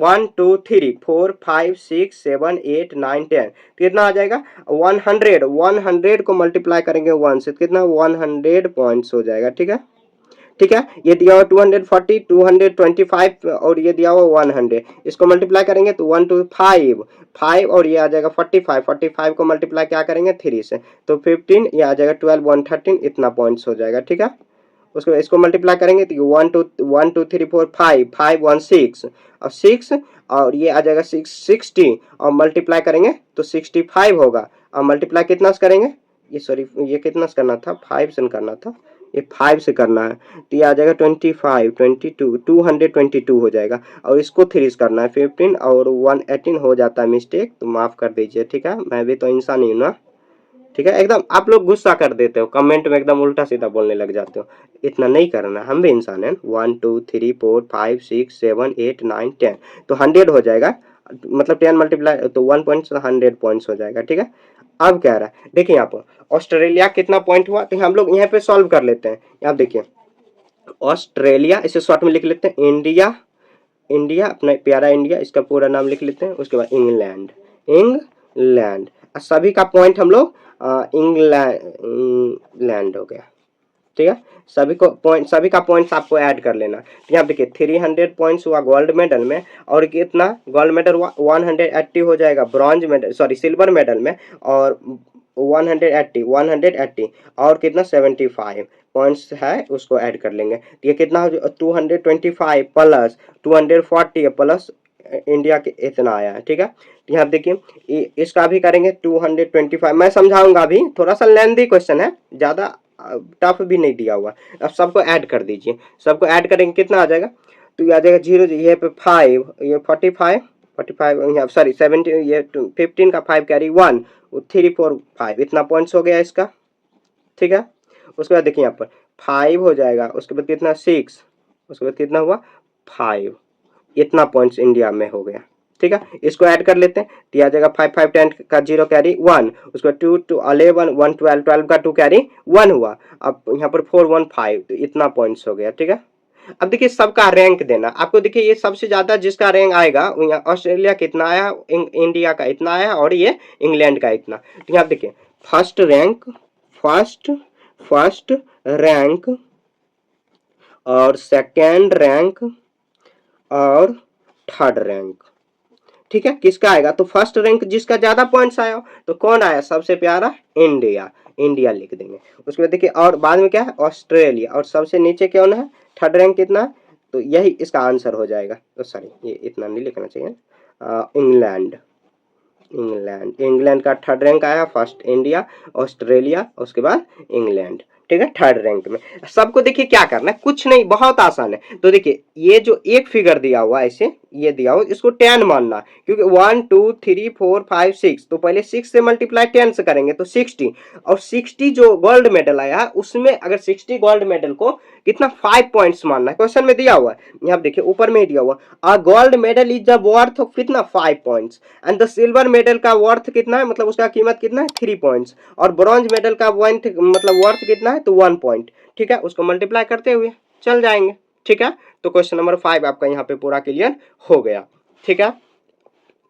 1 2 3 4 5 6 7 8 9 10 कितना आ जाएगा 100 को मल्टीप्लाई करेंगे 1 से कितना 100 पॉइंट्स हो जाएगा, ठीक है, ठीक है। ये दिया हुआ 240 225 और ये दिया हुआ 100, इसको मल्टीप्लाई करेंगे तो 1 2 5 5 और ये आ जाएगा 45 45 को मल्टीप्लाई क्या करेंगे 3 से तो 15, ये आ जाएगा 12 113 इतना पॉइंट्स हो जाएगा, ठीक है। उसको इसको मल्टीप्लाई करेंगे तो 1 2 1 2 3 4 5 5 1 6 और 6 और ये आ जाएगा 60 और मल्टीप्लाई करेंगे तो 65 होगा और मल्टीप्लाई कितना से करेंगे, ये सॉरी ये कितना से करना था 5 से करना था, ये 5 से करना है तो ये आ जाएगा 25 22 222 हो जाएगा और इसको 3 से करना है 15 और 118 हो जाता है मिस्टेक, तो माफ कर दीजिए, ठीक है। मैं भी तो इंसान ही हूँ ना, ठीक है। एकदम आप लोग गुस्सा कर देते हो कमेंट में, एकदम उल्टा सीधा बोलने लग जाते हो, इतना नहीं करना, हम भी इंसान हैं। 1 2 3 4 5 6 7 8 9 10 तो 100 हो जाएगा, मतलब 10 मल्टीप्लाई तो 1 पॉइंट 100 पॉइंट्स हो जाएगा, ठीक है। अब कह रहा है देखिए यहाँ पर ऑस्ट्रेलिया कितना पॉइंट हुआ, तो हम लोग यहाँ पे सॉल्व कर लेते हैं। यहाँ देखिए ऑस्ट्रेलिया, इसे शॉर्ट में लिख लेते हैं इंडिया, इंडिया अपना प्यारा इंडिया, इसका पूरा नाम लिख लेते हैं। उसके बाद इंग्लैंड, इंग्लैंड सभी का पॉइंट हम लोग इंग्लैंड हो गया, ठीक है। सभी का पॉइंट्स आपको ऐड कर लेना। यहाँ देखिए 300 पॉइंट्स हुआ गोल्ड मेडल में और कितना गोल्ड मेडल हुआ 180 हो जाएगा bronze medal sorry silver medal में और 180 और कितना 75 पॉइंट्स है उसको ऐड कर लेंगे, ये कितना हो 225 प्लस 240 प्लस इंडिया के इतना आया है, ठीक है। यहाँ देखिए इसका भी करेंगे 225, मैं समझाऊंगा अभी, थोड़ा सा लेंथी क्वेश्चन है, ज्यादा टफ भी नहीं दिया हुआ। अब सबको ऐड कर दीजिए, सबको ऐड करेंगे कितना आ जाएगा, तो ये आ जाएगा 0 ये पे 5 ये 45 यहाँ सॉरी 70 ये 15 का 5 कैरी 1 3 4 5 इतना पॉइंट्स हो गया इसका, ठीक है। उसके बाद देखिए यहाँ पर 5 हो जाएगा, उसके बाद कितना 6, उसके बाद कितना हुआ 5, इतना पॉइंट्स इंडिया में हो गया, ठीक है। इसको ऐड कर लेते हैं तो आ जाएगा 5 5 10 का 0 कैरी 1, उसके बाद 2 2 11 1 12 12 का 2 कैरी 1 हुआ, अब यहाँ पर 4 1 5 तो इतना पॉइंट्स हो गया, ठीक है। अब देखिए सबका रैंक देना आपको, देखिए ये सबसे ज्यादा जिसका रैंक आएगा ऑस्ट्रेलिया कितना आया, इंडिया का इतना आया और ये इंग्लैंड का इतना, तो यहाँ देखिए फर्स्ट रैंक और सेकेंड रैंक और थर्ड रैंक, ठीक है, किसका आएगा, तो फर्स्ट रैंक जिसका ज्यादा पॉइंट्स आया तो कौन आया, सबसे प्यारा इंडिया, इंडिया लिख देंगे। उसके बाद देखिए और बाद में क्या है, ऑस्ट्रेलिया, और सबसे नीचे कौन है, थर्ड रैंक कितना है, तो यही इसका आंसर हो जाएगा। तो सॉरी ये इतना नहीं लिखना चाहिए, इंग्लैंड, इंग्लैंड, इंग्लैंड का थर्ड रैंक आया, फर्स्ट इंडिया, ऑस्ट्रेलिया, उसके बाद इंग्लैंड, ठीक है, थर्ड रैंक में। सबको देखिए क्या करना है, कुछ नहीं, बहुत आसान है। तो देखिए ये जो एक फिगर दिया हुआ है ऐसे, ये दिया हुआ इसको 10 मानना, क्योंकि 1 2 3 4 5 6, तो पहले 6 से मल्टीप्लाई 10 से करेंगे तो 60, और 60 जो गोल्ड मेडल आया उसमें अगर 60 गोल्ड मेडल को कितना 5 पॉइंट्स मानना है, क्वेश्चन में दिया हुआ है, यहाँ देखिए ऊपर में दिया हुआ, अ gold medal is the worth of कितना 5 points, and the silver medal का वर्थ कितना है, मतलब उसका कीमत कितना है 3 पॉइंट्स, और ब्रॉन्ज मेडल का मतलब वर्थ कितना है तो 1 पॉइंट, ठीक है, उसको मल्टीप्लाई करते हुए चल जाएंगे, ठीक है। तो क्वेश्चन नंबर 5 आपका यहाँ पे पूरा क्लियर हो गया, ठीक है।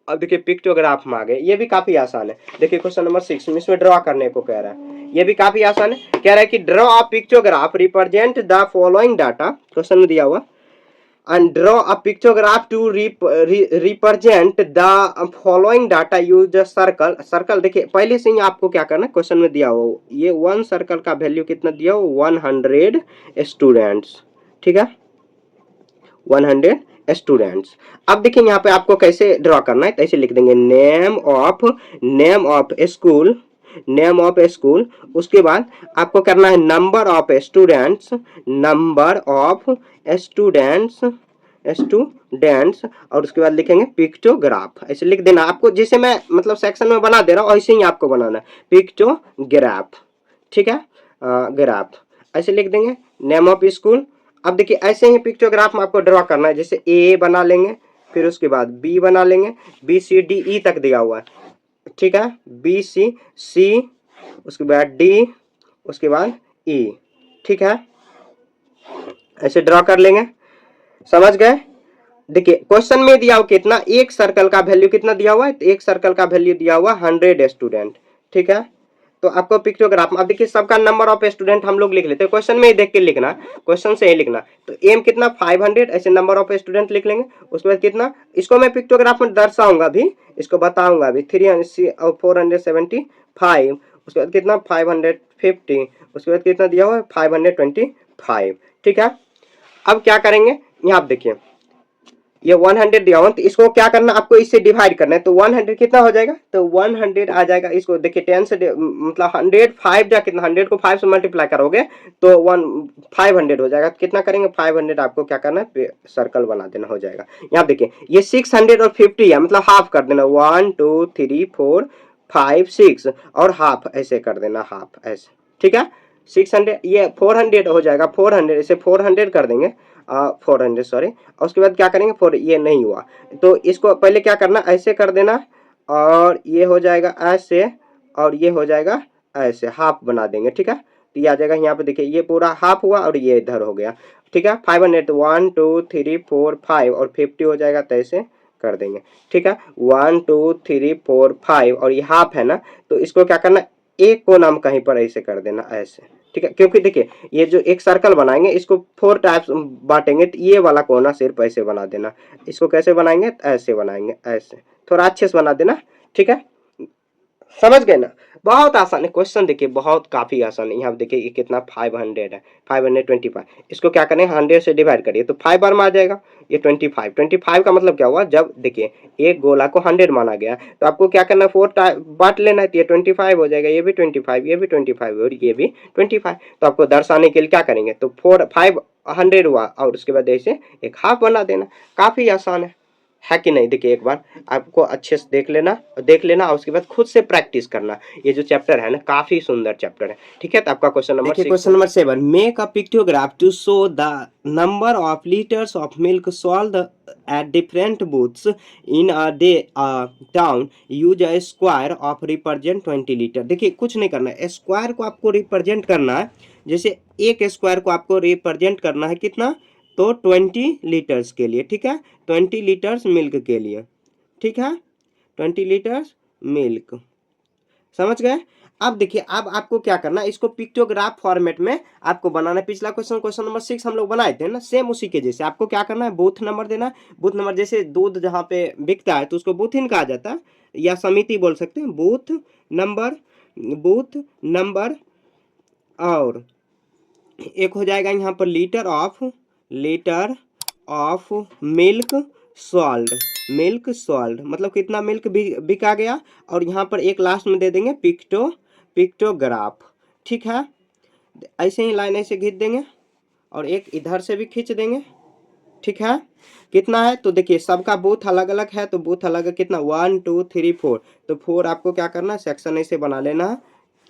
अब देखिए पिक्टोग्राफ में आ गए, ये भी काफी आसान है। देखिए क्वेश्चन नंबर 6 में इसमें ड्रॉ करने को कह रहा है, ये भी काफी आसान है। कह रहा है कि draw a pictograph represent the following data, question में दिया हुआ, and draw a pictograph to represent the following data, use the circle, circle देखिए पहले से ही आपको क्या करना है, क्वेश्चन में दिया हो, ये 1 सर्कल का वैल्यू कितना दिया हो 100 स्टूडेंट्स, ठीक है, 100 स्टूडेंट्स। अब देखिए यहाँ पे आपको कैसे ड्रॉ करना है, तो ऐसे लिख देंगे name of school, name of school, उसके बाद आपको करना है number of students, number of students, students, और उसके बाद लिखेंगे पिक्टोग्राफ, ऐसे लिख देना आपको, जैसे मैं मतलब सेक्शन में बना दे रहा हूँ ऐसे ही आपको बनाना है, पिक्टोग्राफ, ठीक है, ग्राफ ऐसे लिख देंगे, नेम ऑफ स्कूल। अब देखिए ऐसे ही पिक्टोग्राफ में आपको ड्रॉ करना है, जैसे ए बना लेंगे, फिर उसके बाद बी बना लेंगे, बी सी डी ई तक दिया हुआ है, ठीक है, बी सी सी, उसके बाद डी, उसके बाद ई, ठीक है, ऐसे ड्रॉ कर लेंगे, समझ गए। देखिए क्वेश्चन में दिया हुआ कितना, एक सर्कल का वैल्यू कितना दिया हुआ है, तो एक सर्कल का वैल्यू दिया हुआ 100 स्टूडेंट, ठीक है। तो आपको पिक्टोग्राफ में अब देखिए सबका नंबर ऑफ स्टूडेंट हम लोग लिख लेते हैं, क्वेश्चन में ही देख के लिखना, क्वेश्चन से ही लिखना, तो एम कितना 500, ऐसे नंबर ऑफ स्टूडेंट लिख लेंगे। उसके बाद कितना, इसको मैं पिक्टोग्राफ में दर्शाऊंगा भी, इसको बताऊंगा भी, 475, उसके बाद कितना 550, उसके बाद कितना दिया हुआ है 525, ठीक है। अब क्या करेंगे, यहाँ आप देखिए ये 100 दिया हुआ, तो इसको क्या करना, आपको इससे डिवाइड करना है, तो 100 कितना हो जाएगा, तो 100 आ जाएगा, इसको देखिए 10 से मतलब 100 5 या कितना, 100 को 5 से मल्टीप्लाई करोगे तो 500 हो जाएगा, तो कितना करेंगे 500, आपको क्या करना है सर्कल बना देना, हो जाएगा। यहाँ देखिए ये 650 है, मतलब हाफ कर देना, 1 2 3 4 5 6, और हाफ ऐसे कर देना, हाफ ऐसे, ठीक है, 600, ये 400 हो जाएगा, 400 इसे 400 कर देंगे, 400 सॉरी, और उसके बाद क्या करेंगे, ये नहीं हुआ, तो इसको पहले क्या करना, ऐसे कर देना, और ये हो जाएगा ऐसे, और ये हो जाएगा ऐसे, हाफ बना देंगे, ठीक है। तो ये आ जाएगा, यहाँ पे देखिए ये पूरा हाफ हुआ और ये इधर हो गया, ठीक है। 500 1 2 3 4 5 और 50 हो जाएगा, तो ऐसे कर देंगे, ठीक है, 1 2 3 4 5, और ये हाफ है ना, तो इसको क्या करना, एक को नाम कहीं पर ऐसे कर देना ऐसे, ठीक है, क्योंकि देखिए ये जो एक सर्कल बनाएंगे इसको 4 टाइप्स बांटेंगे, तो ये वाला कोना सिर्फ ऐसे बना देना, इसको कैसे बनाएंगे, ऐसे बनाएंगे, ऐसे थोड़ा अच्छे से बना देना, ठीक है, समझ गए ना। बहुत आसान है क्वेश्चन, देखिए बहुत काफी आसान है। यहाँ देखिए ये कितना 500 है, 525, इसको क्या करें 100 से डिवाइड करिए तो 5 बार में आ जाएगा, ये 25 का मतलब क्या हुआ, जब देखिए एक गोला को 100 माना गया तो आपको क्या करना, 4 बांट लेना है, तो ये 25 हो जाएगा, ये भी 25, ये भी 25 और ये भी 25, तो आपको दर्शाने के लिए क्या करेंगे, तो 500 हुआ और उसके बाद ऐसे एक हाफ बना देना, काफी आसान है कि नहीं। देखिए एक बार आपको अच्छे से देख लेना और उसके बाद खुद से प्रैक्टिस करना। ये जो चैप्टर है ना काफी सुंदर चैप्टर है, ठीक है। तो आपका question number 6, question number 7, make a pictograph to show the number of litres of milk sold at different booths in a day town, use a square of represent 20 litre. देखिए कुछ नहीं करना है, स्क्वायर को आपको रिप्रेजेंट करना है, जैसे एक स्क्वायर को आपको रिप्रेजेंट करना है कितना, तो 20 लीटर्स के लिए, ठीक है, 20 लीटर्स मिल्क के लिए, ठीक है, 20 लीटर्स मिल्क, समझ गए। अब देखिए, अब आपको क्या करना है, इसको पिक्टोग्राफ फॉर्मेट में आपको बनाना है। पिछला क्वेश्चन क्वेश्चन नंबर 6 हम लोग बनाए थे ना, सेम उसी के जैसे आपको क्या करना है, बूथ नंबर देना है। बूथ नंबर जैसे दूध जहाँ पे बिकता है तो उसको बूथिन कहा जाता है, या समिति बोल सकते हैं। बूथ नंबर, बूथ नंबर, और एक हो जाएगा यहाँ पर litre of milk salt. Milk salt मतलब कितना मिल्क बिका गया, और यहाँ पर एक लास्ट में दे देंगे पिक्टोग्राफ। ठीक है, ऐसे ही लाइन ऐसे खींच देंगे और एक इधर से भी खींच देंगे। ठीक है, कितना है तो देखिए सबका बूथ अलग अलग है, तो बूथ अलग है कितना, 1 2 3 4। तो 4 आपको क्या करना है, सेक्शन ऐसे बना लेना है।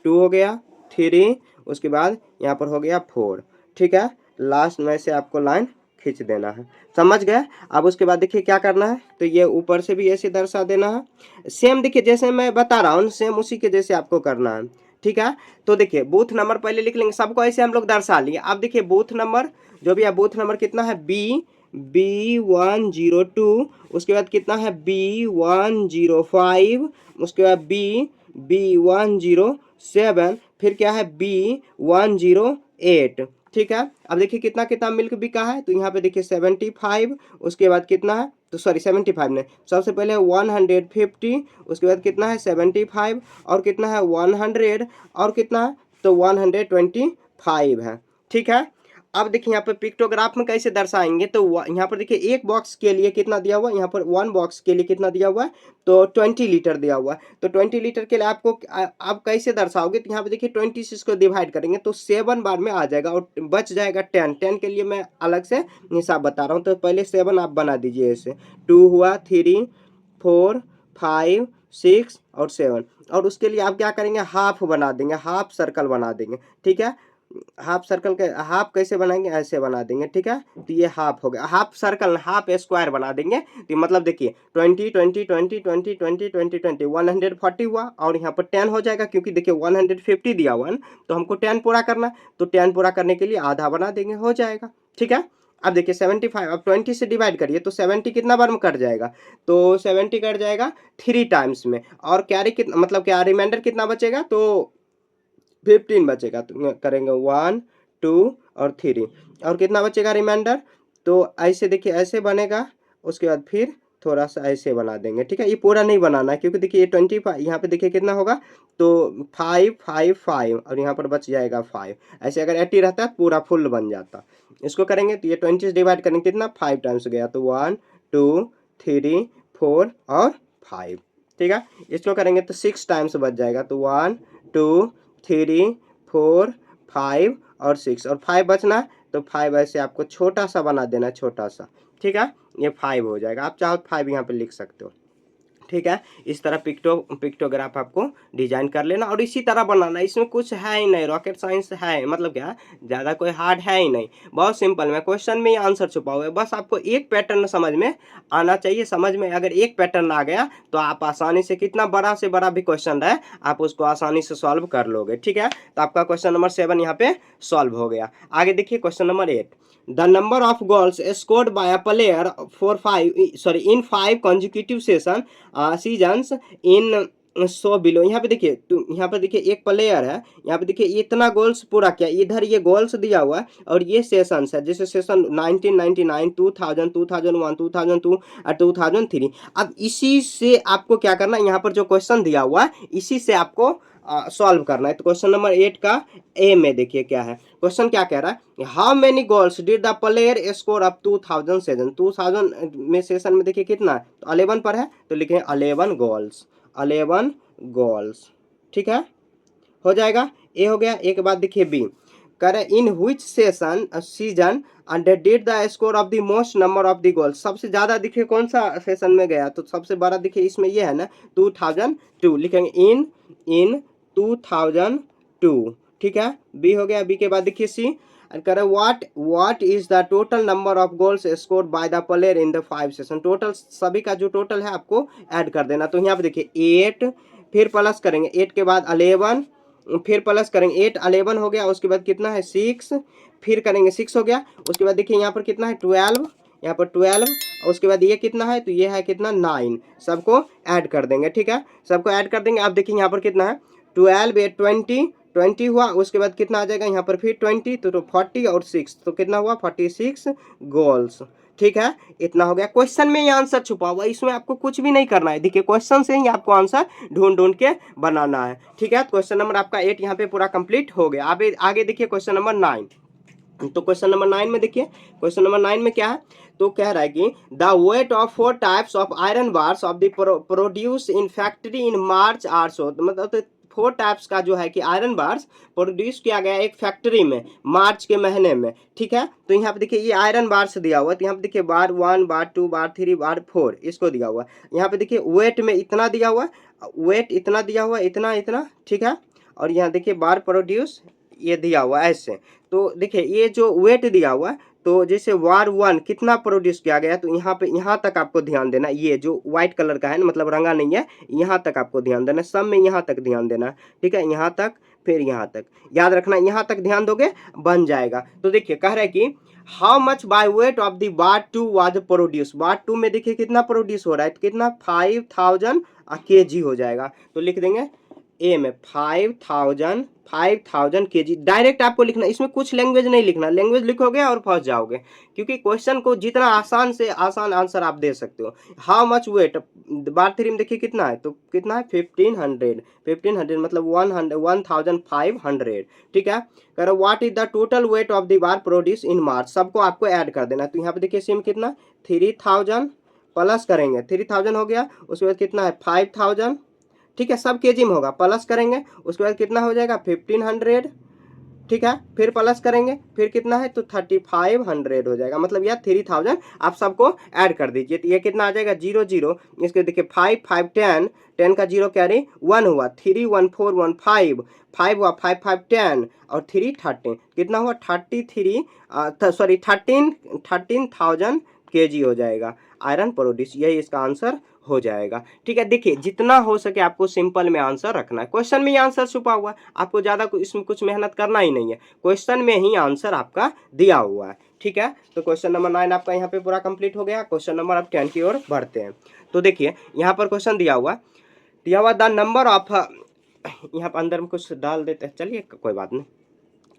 2 हो गया, 3, उसके बाद यहाँ पर हो गया 4। ठीक है, लास्ट में से आपको लाइन खींच देना है। समझ गए। अब उसके बाद देखिए क्या करना है, तो ये ऊपर से भी ऐसे दर्शा देना है। सेम देखिए जैसे मैं बता रहा हूँ, सेम उसी के जैसे आपको करना है। ठीक है, तो देखिए बूथ नंबर पहले लिख लेंगे, सबको ऐसे हम लोग दर्शा लिए। अब देखिए बूथ नंबर, जो भी है बूथ नंबर कितना है, B102, उसके बाद कितना है B105, उसके बाद B107, फिर क्या है B108। ठीक है, अब देखिए कितना कितना मिल्क बिका है, तो यहाँ पे देखिए 75, उसके बाद कितना है, तो सॉरी 75 नहीं, सबसे पहले 150, उसके बाद कितना है 75, और कितना है 100, और कितना है तो 125 है। ठीक है, अब देखिए यहाँ पर पिक्टोग्राफ में कैसे दर्शाएंगे, तो यहाँ पर देखिए एक बॉक्स के लिए कितना दिया हुआ है, यहाँ पर 1 बॉक्स के लिए कितना दिया हुआ है, तो 20 लीटर दिया हुआ है। तो 20 लीटर के लिए आपको आप कैसे दर्शाओगे, तो यहाँ पे देखिए 20 से इसको डिवाइड करेंगे तो 7 बार में आ जाएगा, और बच जाएगा 10 के लिए मैं अलग से हिसाब बता रहा हूँ। तो पहले 7 आप बना दीजिए ऐसे, 2 हुआ, 3 4 5 6 और 7, और उसके लिए आप क्या करेंगे, हाफ बना देंगे, हाफ सर्कल बना देंगे। ठीक है, हाफ सर्कल के हाफ कैसे बनाएंगे, ऐसे बना देंगे। ठीक है, तो ये हाफ हो गया, हाफ सर्कल, हाफ स्क्वायर बना देंगे। तो मतलब देखिए 20 20 20 20 20 20 20 140 हुआ, और यहाँ पर 10 हो जाएगा, क्योंकि देखिए 150 दिया हुआ है तो हमको 10 पूरा करना, तो 10 पूरा करने के लिए आधा बना देंगे, हो जाएगा। ठीक है, अब देखिए 75, अब 20 से डिवाइड करिए तो 70 कितना बार में कट जाएगा, तो 70 कट जाएगा 3 टाइम्स में, और कैरी कितना मतलब क्या रिमाइंडर कितना बचेगा, तो 15 बचेगा। तो करेंगे 1 2 और 3, और कितना बचेगा रिमाइंडर, तो ऐसे देखिए ऐसे बनेगा, उसके बाद फिर थोड़ा सा ऐसे बना देंगे। ठीक है, ये पूरा नहीं बनाना है, क्योंकि देखिए ये 25 यहाँ पे देखिए कितना होगा, तो 5 5 5, और यहाँ पर बच जाएगा 5। ऐसे अगर 80 रहता है पूरा फुल बन जाता। इसको करेंगे तो ये 20 से डिवाइड करेंगे कितना, 5 टाइम्स गया, तो 1 2 3 4 और 5। ठीक है, इसको करेंगे तो 6 टाइम्स बच जाएगा, तो 1 2 3 4 5 और 6, और 5 बचना, तो 5 ऐसे आपको छोटा सा बना देना, छोटा सा। ठीक है, ये 5 हो जाएगा, आप चाहो 5 यहाँ पे लिख सकते हो। ठीक है, इस तरह पिक्टोग्राफ आपको डिजाइन कर लेना, और इसी तरह बनाना। इसमें कुछ है ही नहीं, रॉकेट साइंस है मतलब क्या, ज़्यादा कोई हार्ड है ही नहीं, बहुत सिंपल में क्वेश्चन में ही आंसर छुपा हुआ है। बस आपको एक पैटर्न समझ में आना चाहिए। समझ में अगर एक पैटर्न आ गया तो आप आसानी से, कितना बड़ा से बड़ा भी क्वेश्चन है, आप उसको आसानी से सॉल्व कर लोगे। ठीक है, तो आपका क्वेश्चन नंबर 7 यहाँ पे सॉल्व हो गया। आगे देखिए question number 8, the number of goals scored by a player in 5 consecutive seasons in so below. यहाँ पे देखिए, तो यहाँ पे देखिए एक प्लेयर है, यहाँ पे देखिए इतना गोल्स पूरा किया, इधर ये गोल्स दिया हुआ है, और ये सेशंस है, जैसे सेशन 1999 2000 2001 2002 और 2003। अब इसी से आपको क्या करना है, यहाँ पर जो क्वेश्चन दिया हुआ है इसी से आपको सॉल्व करना है। तो क्वेश्चन नंबर 8 का ए में देखिए क्या है, क्वेश्चन क्या कह रहा है, how many goals did the player score up 2000 session. 2000 में सेशन में देखिए कितना है, तो 11 पर है, तो लिखें 11 गोल्स, 11 गोल्स। ठीक है, हो जाएगा, ए हो गया। एक बात देखिए बी करे, in which season and did the score of the most number of the goals. सबसे ज्यादा देखिए कौन सा सेशन में गया, तो सबसे बड़ा देखिए इसमें ये है ना 2002, लिखेंगे इन 2002। ठीक है, बी हो गया। बी के बाद देखिए सी करे, what is the total number of goals scored by the player in the 5 session. Total सभी का जो टोटल है आपको ऐड कर देना। तो यहाँ पे देखिए 8, फिर प्लस करेंगे 8 के बाद 11, फिर प्लस करेंगे 8 11 हो गया, उसके बाद कितना है 6, फिर करेंगे 6 हो गया, उसके बाद देखिए यहाँ पर कितना है 12, यहाँ पर 12, और उसके बाद ये कितना है, तो ये है कितना 9, सबको ऐड कर देंगे। ठीक है, सबको ऐड कर देंगे। आप देखिए यहाँ पर कितना है 12 8 20, 20 हुआ, उसके बाद कितना आ जाएगा यहाँ पर फिर 20, तो 40 और 6, तो कितना हुआ 46 गोल्स। ठीक है, इतना हो गया। क्वेश्चन में ये आंसर छुपा हुआ है, इसमें आपको कुछ भी नहीं करना है। देखिए क्वेश्चन से ही आपको आंसर ढूंढ ढूंढ के बनाना है। ठीक है, क्वेश्चन नंबर आपका 8 यहाँ पे पूरा कंप्लीट हो गया। अब आगे देखिए क्वेश्चन नंबर 9। तो क्वेश्चन नंबर 9 में देखिए, क्वेश्चन नंबर 9 में क्या है, तो कह रहा है कि the weight of 4 types of iron bars of the produce in factory in March are so, मतलब 4 टाइप्स का जो है कि आयरन बार्स प्रोड्यूस किया गया एक फैक्ट्री में मार्च के महीने में। ठीक है, तो यहाँ पे देखिए ये आयरन बार्स दिया हुआ है, तो यहाँ पे देखिए बार 1 बार 2 बार 3 बार 4 इसको दिया हुआ है। यहाँ पे देखिए वेट में इतना दिया हुआ है, वेट इतना दिया हुआ है, इतना इतना। ठीक है, और यहाँ देखिए बार प्रोड्यूस ये दिया हुआ है ऐसे। तो देखिए ये जो वेट दिया हुआ है, तो जैसे वार 1 कितना प्रोड्यूस किया गया, तो यहाँ पे यहाँ तक आपको ध्यान देना, ये जो व्हाइट कलर का है ना, मतलब रंगा नहीं है, यहाँ तक आपको ध्यान देना, सब में यहाँ तक ध्यान देना। ठीक है, यहाँ तक फिर यहाँ तक, याद रखना, यहाँ तक ध्यान दोगे बन जाएगा। तो देखिए कह रहे हैं कि how much by weight of the bar 2 was produce, bar 2 में देखिए कितना प्रोड्यूस हो रहा है, तो कितना 5000 kg हो जाएगा। तो लिख देंगे ए में 5000 kg, डायरेक्ट आपको लिखना, इसमें कुछ लैंग्वेज नहीं लिखना, लैंग्वेज लिखोगे और फंस जाओगे, क्योंकि क्वेश्चन को जितना आसान से आसान आंसर आप दे सकते हो। हाउ मच वेट बार 3 में देखिए कितना है, तो कितना है 1500 मतलब 1500। ठीक है, कह रहा what is the total weight of the bar produce in March, सबको आपको ऐड कर देना। तो यहाँ पे देखिए सेम कितना 3000 प्लस करेंगे, 3000 हो गया, उसके बाद कितना है 5000। ठीक है, सब केजी में होगा, प्लस करेंगे, उसके बाद कितना हो जाएगा 1500। ठीक है, फिर प्लस करेंगे, फिर कितना है तो 3500 हो जाएगा, मतलब यह 3000 आप सबको ऐड कर दीजिए। तो ये कितना आ जाएगा 0 0, इसके देखिए 5 5 10, 10 का 0 कैरी 1 हुआ, 3 1 4 1 5, 5 हुआ, 5 5 10 और 3 13, कितना हुआ 13,000 kg हो जाएगा आयरन प्रोड्यूस, यही इसका आंसर हो जाएगा। ठीक है, देखिए जितना हो सके आपको सिंपल में आंसर रखना है, क्वेश्चन में ही आंसर छुपा हुआ है, आपको ज़्यादा इसमें कुछ मेहनत करना ही नहीं है, क्वेश्चन में ही आंसर आपका दिया हुआ है। ठीक है, तो क्वेश्चन नंबर 9 आपका यहाँ पे पूरा कंप्लीट हो गया। क्वेश्चन नंबर आप 10 की ओर बढ़ते हैं। तो देखिए यहाँ पर क्वेश्चन दिया हुआ द नंबर ऑफ, यहाँ पर अंदर में कुछ डाल देते हैं, चलिए कोई बात नहीं।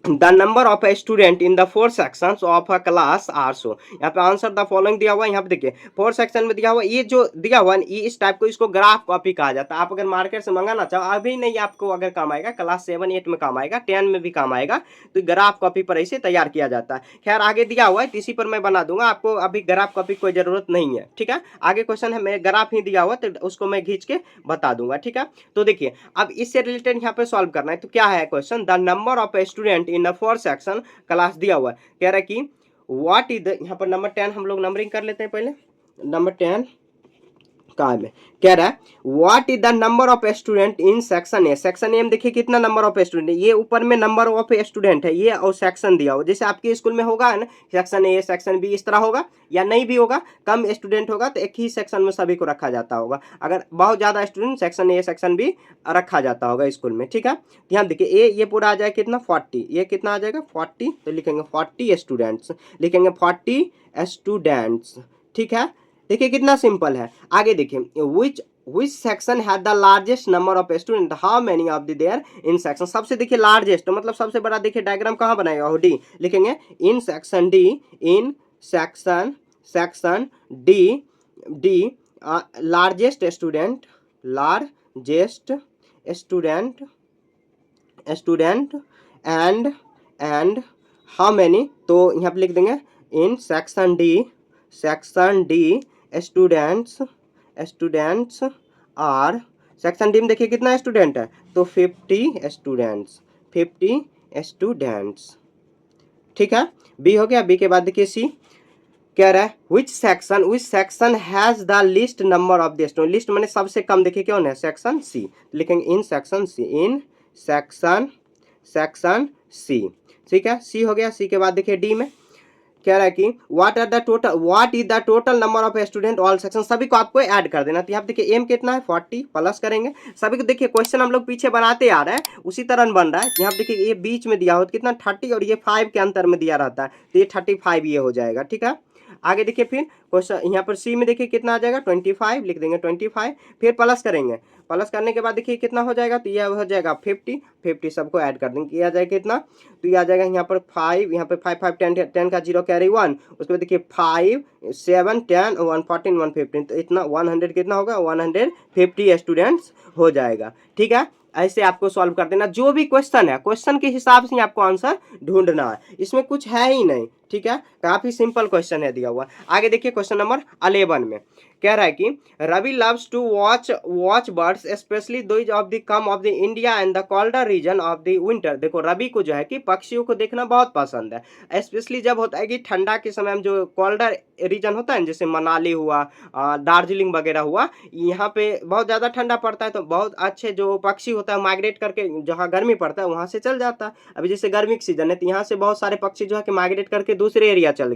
The number of A student in the 4 sections of a class are so, यहाँ पे आंसर द फॉलोइंग दिया हुआ है। यहाँ पे देखिए 4 सेक्शन में दिया हुआ, ये जो दिया हुआ है ये इस टाइप को, इसको ग्राफ कॉपी कहा जाता है। आप अगर मार्केट से मंगाना चाहो अभी नहीं, आपको अगर काम आएगा क्लास 7 8 में काम आएगा, 10 में भी काम आएगा, तो ग्राफ कॉपी पर ऐसे तैयार किया जाता है। खैर आगे दिया हुआ है, इसी पर मैं बना दूंगा, आपको अभी ग्राफ कॉपी कोई जरूरत नहीं है। ठीक है, आगे क्वेश्चन है, मैं ग्राफ ही दिया हुआ तो उसको मैं खींच के बता दूंगा। ठीक है, तो देखिए अब इससे रिलेटेड यहाँ पे सॉल्व करना है। तो क्या है question, the number of A student in the 4 section class दिया हुआ है, कह रहा है कि व्हाट इज द, यहाँ पर नंबर 10 हम लोग नंबरिंग कर लेते हैं पहले, नंबर 10 का में कह रहा है what is the number of student in section A, section A में देखिए कितना नंबर ऑफ स्टूडेंट है, ये ऊपर में नंबर ऑफ स्टूडेंट है ये, और सेक्शन दिया हो, जैसे आपके स्कूल में होगा ना सेक्शन ए सेक्शन बी, इस तरह होगा या नहीं भी होगा, कम स्टूडेंट होगा तो एक ही सेक्शन में सभी को रखा जाता होगा, अगर बहुत ज्यादा student section A section B रखा जाता होगा स्कूल में। ठीक है, ध्यान देखिए ए ये पूरा आ जाएगा कितना 40, ये कितना आ जाएगा 40, तो लिखेंगे 40 स्टूडेंट्स, लिखेंगे 40 स्टूडेंट्स। ठीक है, देखिए कितना सिंपल है। आगे देखिए which section had the largest number of student, how many of the there in section, सबसे देखिए लार्जेस्ट मतलब सबसे बड़ा, देखिए डायग्राम कहाँ बनाएगा हो, डी लिखेंगे in section D, in section D largest student and how many, तो यहाँ पे लिख देंगे in section D students are, section D में देखिए कितना स्टूडेंट है, तो 50 स्टूडेंट्स। ठीक है, बी हो गया। बी के बाद देखिए सी कह रहा है which section has the least number of the students, list मैंने सबसे कम, देखिए कौन है सेक्शन सी, लिखेंगे इन सेक्शन सी। ठीक है, सी हो गया। सी के बाद देखिए डी में कह रहा है कि what is the total number of student all section, सभी को आपको ऐड कर देना। तो यहाँ देखिए एम कितना है 40, प्लस करेंगे सभी को, देखिए क्वेश्चन हम लोग पीछे बनाते आ रहे हैं उसी तरह बन रहा है। यहाँ देखिए ये बीच में दिया हो तो कितना 30 और ये 5 के अंतर में दिया रहता है, तो ये 35 ये हो जाएगा। ठीक है, आगे देखिए फिर क्वेश्चन यहाँ पर सी में देखिए कितना आ जाएगा 25, लिख देंगे 25, फिर प्लस करेंगे, प्लस करने के बाद देखिए कितना हो जाएगा, तो यह हो जाएगा 50 सबको ऐड कर देंगे, ये आ जाएगा कितना, तो ये आ जाएगा यहाँ पर 5, यहाँ पे 5 5 10 का 0 कैरी 1, उसके बाद देखिए 5 7 10 1 14 1 15, तो इतना 100 कितना होगा, 150 स्टूडेंट्स हो जाएगा। ठीक है, ऐसे आपको सॉल्व कर देना। जो भी क्वेश्चन है, क्वेश्चन के हिसाब से ही आपको आंसर ढूंढना है, इसमें कुछ है ही नहीं। ठीक है, काफी सिंपल क्वेश्चन है दिया हुआ। आगे देखिए क्वेश्चन नंबर 11 में कह रहा है कि Ravi loves to watch birds specially those of the come of the India and the colder region of the winter. देखो रवि को जो है कि पक्षियों को देखना बहुत पसंद है, स्पेशली जब होता है कि ठंडा के समय में जो कोल्डर रीजन होता है, जैसे मनाली हुआ, दार्जिलिंग वगैरह हुआ, यहाँ पे बहुत ज़्यादा ठंडा पड़ता है, तो बहुत अच्छे जो पक्षी होता है माइग्रेट करके जहाँ गर्मी पड़ता है वहाँ से चल जाता है। अभी जैसे गर्मी की सीजन है तो यहाँ से बहुत सारे पक्षी जो है कि माइग्रेट करके दूसरे एरिया चल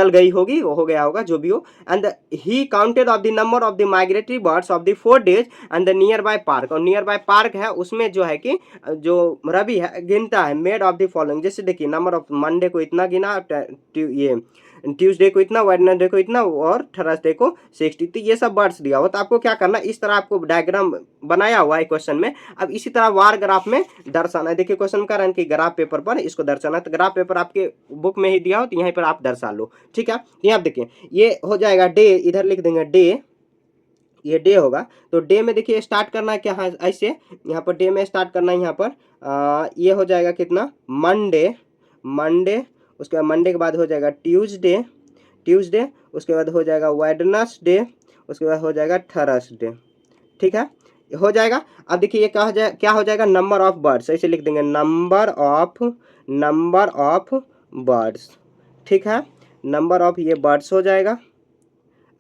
गई होगी, वो हो गया होगा जो भी हो। And he counted of the number of the migratory birds of the 4 days and the near by park, और नियर बाय पार्क है उसमें जो है कि जो रवि है गिनता है मेड ऑफ द फॉलोइंग, जैसे देखिए नंबर ऑफ मंडे को इतना गिना, ये ट्यूसडे को इतना, वेडनेसडे को इतना और थर्सडे को 60, तो ये सब बर्ड्स दिया हुआ। तो आपको क्या करना, इस तरह आपको डायग्राम बनाया हुआ है क्वेश्चन में, अब इसी तरह वार ग्राफ में दर्शाना है। देखिए क्वेश्चन का रन की ग्राफ पेपर पर इसको दर्शाना है, तो ग्राफ पेपर आपके बुक में ही दिया हो तो यहीं पर आप दर्शा लो। ठीक है, यहाँ आप देखिए ये हो जाएगा डे, इधर लिख देंगे डे, ये डे होगा। तो डे में देखिए स्टार्ट करना है क्या, हाँ ऐसे यहाँ पर डे में स्टार्ट करना है, यहाँ पर ये हो जाएगा कितना, मंडे, उसके बाद मंडे के बाद हो जाएगा ट्यूसडे, उसके बाद हो जाएगा वेडनेसडे, उसके बाद हो जाएगा थर्सडे। ठीक है, हो जाएगा। अब देखिए ये क्या हो जाएगा, नंबर ऑफ बर्ड्स, ऐसे लिख देंगे नंबर ऑफ बर्ड्स। ठीक है, नंबर ऑफ ये बर्ड्स हो जाएगा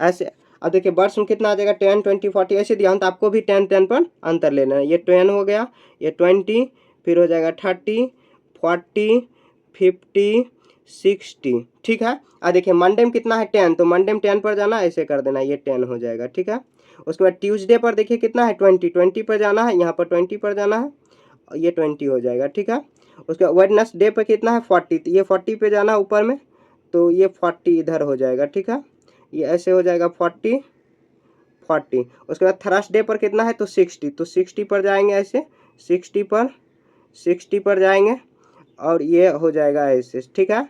ऐसे। अब देखिए बर्ड्स में कितना आ जाएगा, 10 20 40 ऐसे दिया, तो आपको भी 10 10 पर अंतर लेना है। ये 10 हो गया, ये 20, फिर हो जाएगा 30 40 50 60। ठीक है, अब देखिए मंडे में कितना है 10, तो मंडे में 10 पर जाना, ऐसे कर देना, ये 10 हो जाएगा। ठीक है, उसके बाद ट्यूसडे पर देखिए कितना है 20 पर जाना है, यहाँ पर 20 पर जाना है, ये 20 हो जाएगा। ठीक है, उसके बाद वेडनेसडे पर कितना है 40, तो ये 40 पे जाना है ऊपर में, तो ये 40 इधर हो जाएगा। ठीक है, ये ऐसे हो जाएगा 40। उसके बाद थर्सडे पर कितना है, तो 60, तो 60 पर जाएंगे, ऐसे 60 पर जाएंगे, और ये हो जाएगा ऐसे। ठीक है,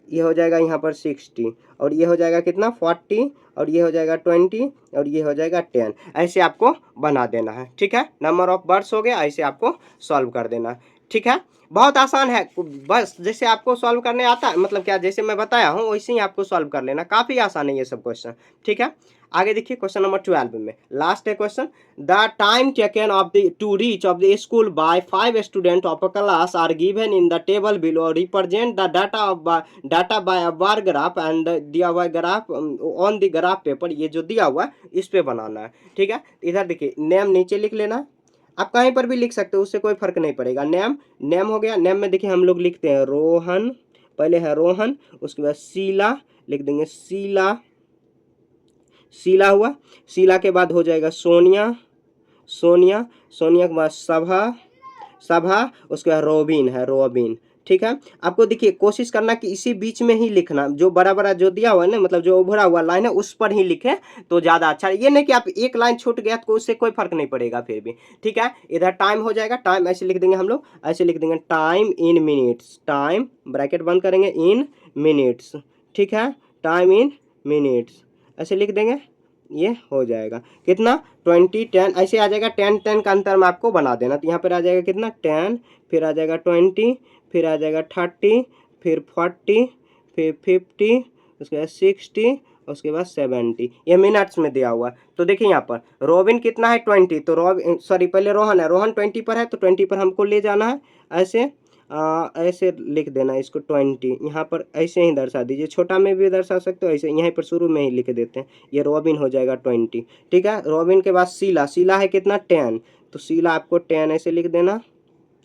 ये हो जाएगा यहाँ पर 60, और ये हो जाएगा कितना 40, और ये हो जाएगा 20, और ये हो जाएगा 10, ऐसे आपको बना देना है। ठीक है, नंबर ऑफ बर्ड्स हो गया, ऐसे आपको सॉल्व कर देना है। ठीक है, बहुत आसान है, बस जैसे आपको सॉल्व करने आता है, मतलब क्या जैसे मैं बताया हूँ वैसे ही आपको सॉल्व कर लेना, काफ़ी आसान है ये सब क्वेश्चन। ठीक है, आगे देखिए क्वेश्चन नंबर 12 में लास्ट है question, the time taken of the to reach of the school by 5 student of a class are given in the table below, represent the data by a bar graph and दिया हुआ graph on the graph paper, ये जो दिया हुआ है इस पे बनाना है। ठीक है, इधर देखिए नेम नीचे लिख लेना, आप कहीं पर भी लिख सकते हो, उससे कोई फर्क नहीं पड़ेगा। नेम हो गया, नेम में देखिए हम लोग लिखते हैं रोहन, पहले है रोहन, उसके बाद शीला लिख देंगे, शीला हुआ, शीला के बाद हो जाएगा सोनिया के बाद सभा, उसके बाद रोबिन। ठीक है, आपको देखिए कोशिश करना कि इसी बीच में ही लिखना, जो बड़ा जो दिया हुआ है ना, मतलब जो उभरा हुआ लाइन है उस पर ही लिखें तो ज़्यादा अच्छा है। ये नहीं कि आप एक लाइन छूट गया तो उससे कोई फर्क नहीं पड़ेगा फिर भी। ठीक है, इधर टाइम हो जाएगा, टाइम ऐसे लिख देंगे हम लोग, ऐसे लिख देंगे time in minutes, time bracket बंद करेंगे इन मिनट्स। ठीक है, टाइम इन मिनट्स ऐसे लिख देंगे, ये हो जाएगा कितना 20 10, ऐसे आ जाएगा 10 10 का अंतर में आपको बना देना। तो यहाँ पर आ जाएगा कितना 10, फिर आ जाएगा 20, फिर आ जाएगा 30, फिर 40, फिर 50, उसके बाद 60, उसके बाद 70, ये मिनट्स में दिया हुआ है। तो देखिए यहाँ पर रोबिन कितना है 20, तो पहले रोहन है, रोहन 20 पर है, तो 20 पर हमको ले जाना है, ऐसे ऐसे लिख देना इसको 20, यहाँ पर ऐसे ही दर्शा दीजिए, छोटा में भी दर्शा सकते हो, ऐसे यहीं पर शुरू में ही लिख देते हैं, ये रोबिन हो जाएगा 20। ठीक है, रोबिन के बाद शीला है कितना 10, तो शीला आपको 10 ऐसे लिख देना।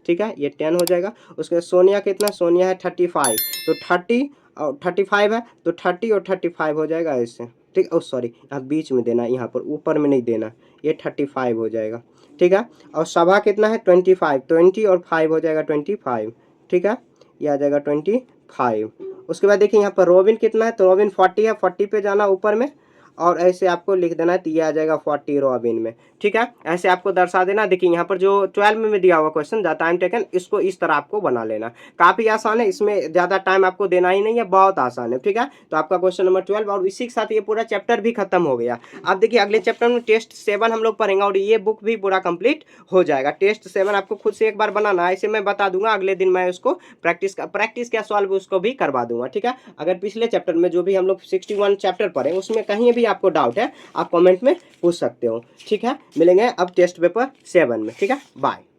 ठीक है, ये 10 हो जाएगा। उसके बाद सोनिया कितना, सोनिया है 35, तो 30 और 35 है, तो 30 और 35 हो जाएगा ऐसे। ठीक, ओ सॉरी यहाँ बीच में देना, यहाँ पर ऊपर में नहीं देना, ये 35 हो जाएगा। ठीक है, और सभा कितना है 25, 20 और 5 हो जाएगा 25। ठीक है, ये आ जाएगा 25। उसके बाद देखिए यहाँ पर रोबिन कितना है, तो रोबिन 40 है, 40 पे जाना ऊपर में, और ऐसे आपको लिख देना है, तो ये आ जाएगा 40 रो अब इनमें, ठीक है। ऐसे आपको दर्शा देना। देखिए यहाँ पर जो 12 में दिया हुआ क्वेश्चन द टाइम टेकन, इसको इस तरह आपको बना लेना। काफी आसान है, इसमें ज्यादा टाइम आपको देना ही नहीं है, बहुत आसान है, ठीक है। तो आपका क्वेश्चन नंबर 12 और इसी के साथ ये पूरा चैप्टर भी खत्म हो गया। अब देखिए अगले चैप्टर में टेस्ट 7 हम लोग पढ़ेंगे और ये बुक भी पूरा कंप्लीट हो जाएगा। टेस्ट 7 आपको खुद से एक बार बनाना है, ऐसे मैं बता दूंगा, अगले दिन मैं उसको प्रैक्टिस क्या सॉल्व उसको भी करवा दूंगा, ठीक है। अगर पिछले चैप्टर में जो भी हम लोग 61 चैप्टर पढ़े उसमें कहीं भी आपको डाउट है, आप कमेंट में पूछ सकते हो, ठीक है। मिलेंगे अब टेस्ट पेपर 7 में, ठीक है। बाय।